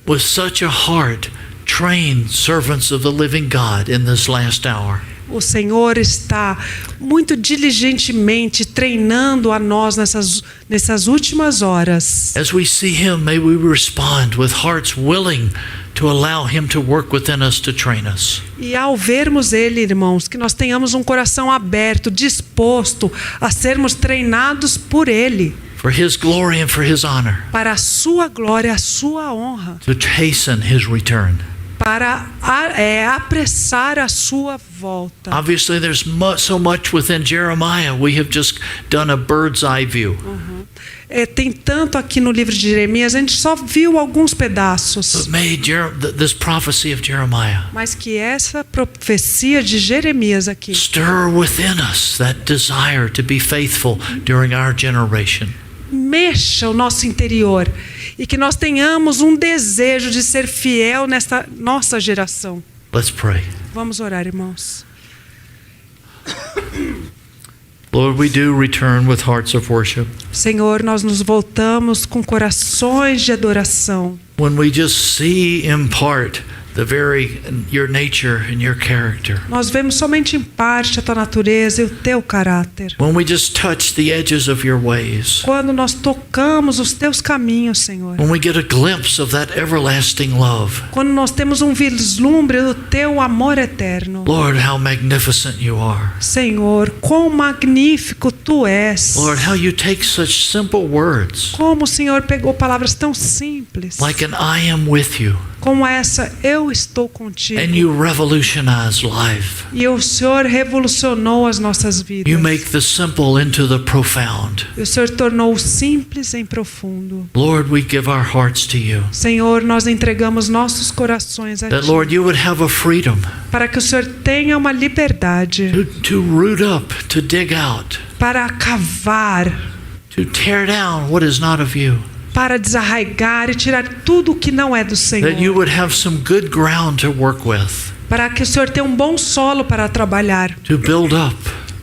Speaker 1: with such a heart, train servants of the living God in this last hour.
Speaker 2: O Senhor está muito diligentemente treinando a nós nessas últimas horas.
Speaker 1: As we see Him, may we respond with hearts willing to allow Him to work within us to train us.
Speaker 2: E ao vermos Ele, irmãos, que nós tenhamos um coração aberto, disposto a sermos treinados por Ele.
Speaker 1: For His glory and for His honor.
Speaker 2: Para a sua glória, a sua honra.
Speaker 1: To hasten His return.
Speaker 2: Para apressar a sua volta.
Speaker 1: Obviously, there's so much within Jeremiah. We have just done a bird's eye view.
Speaker 2: Tem tanto aqui no livro de Jeremias, a gente só viu alguns pedaços.
Speaker 1: But may this prophecy of Jeremiah
Speaker 2: Mas que essa profecia de Jeremias aqui
Speaker 1: stir within us that desire to be faithful during our generation.
Speaker 2: Mexa o nosso interior e que nós tenhamos um desejo de ser fiel nesta nossa geração.
Speaker 1: Let's pray.
Speaker 2: Vamos orar, irmãos.
Speaker 1: Lord, we do return with hearts of worship.
Speaker 2: Senhor, nós nos voltamos com corações de adoração.
Speaker 1: When we just see in part your nature and your character.
Speaker 2: Nós vemos somente em parte a tua natureza e o teu caráter.
Speaker 1: When we just touch the edges of your ways.
Speaker 2: Quando nós tocamos os teus caminhos, Senhor.
Speaker 1: When we get a glimpse of that everlasting love.
Speaker 2: Quando nós temos um vislumbre do teu amor eterno.
Speaker 1: Lord, how magnificent you are.
Speaker 2: Senhor, quão magnífico tu és.
Speaker 1: Lord, how you take such simple words.
Speaker 2: Como o Senhor pegou palavras tão simples.
Speaker 1: Like an I am with you.
Speaker 2: Como essa, eu estou contigo.
Speaker 1: And you revolutionize life.
Speaker 2: E o Senhor revolucionou as nossas vidas.
Speaker 1: You make the simple into the profound.
Speaker 2: E o Senhor tornou o simples em profundo.
Speaker 1: Lord, we give our hearts to you.
Speaker 2: Senhor, nós entregamos nossos corações a
Speaker 1: That,
Speaker 2: ti.
Speaker 1: Lord, you would have a freedom.
Speaker 2: Para que o Senhor tenha uma liberdade.
Speaker 1: To root up, to dig out.
Speaker 2: Para cavar.
Speaker 1: To tear down what is not of you.
Speaker 2: Para desarraigar e tirar tudo o que não é do Senhor.
Speaker 1: That you would have some good ground to work with.
Speaker 2: Para que o Senhor tenha um bom solo para trabalhar.
Speaker 1: To build up.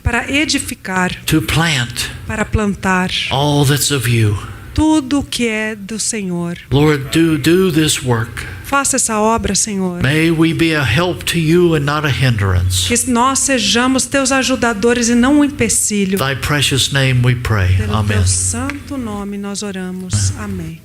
Speaker 2: Para edificar.
Speaker 1: To plant.
Speaker 2: Para plantar.
Speaker 1: All that's of you.
Speaker 2: Tudo o que é do Senhor.
Speaker 1: Lord, do this work.
Speaker 2: Faça essa obra, Senhor.
Speaker 1: May we be a help to you and not a hindrance.
Speaker 2: Que nós sejamos teus ajudadores e não um empecilho.
Speaker 1: Thy precious name we pray.
Speaker 2: Pelo
Speaker 1: Amen.
Speaker 2: teu santo nome nós oramos. Amém.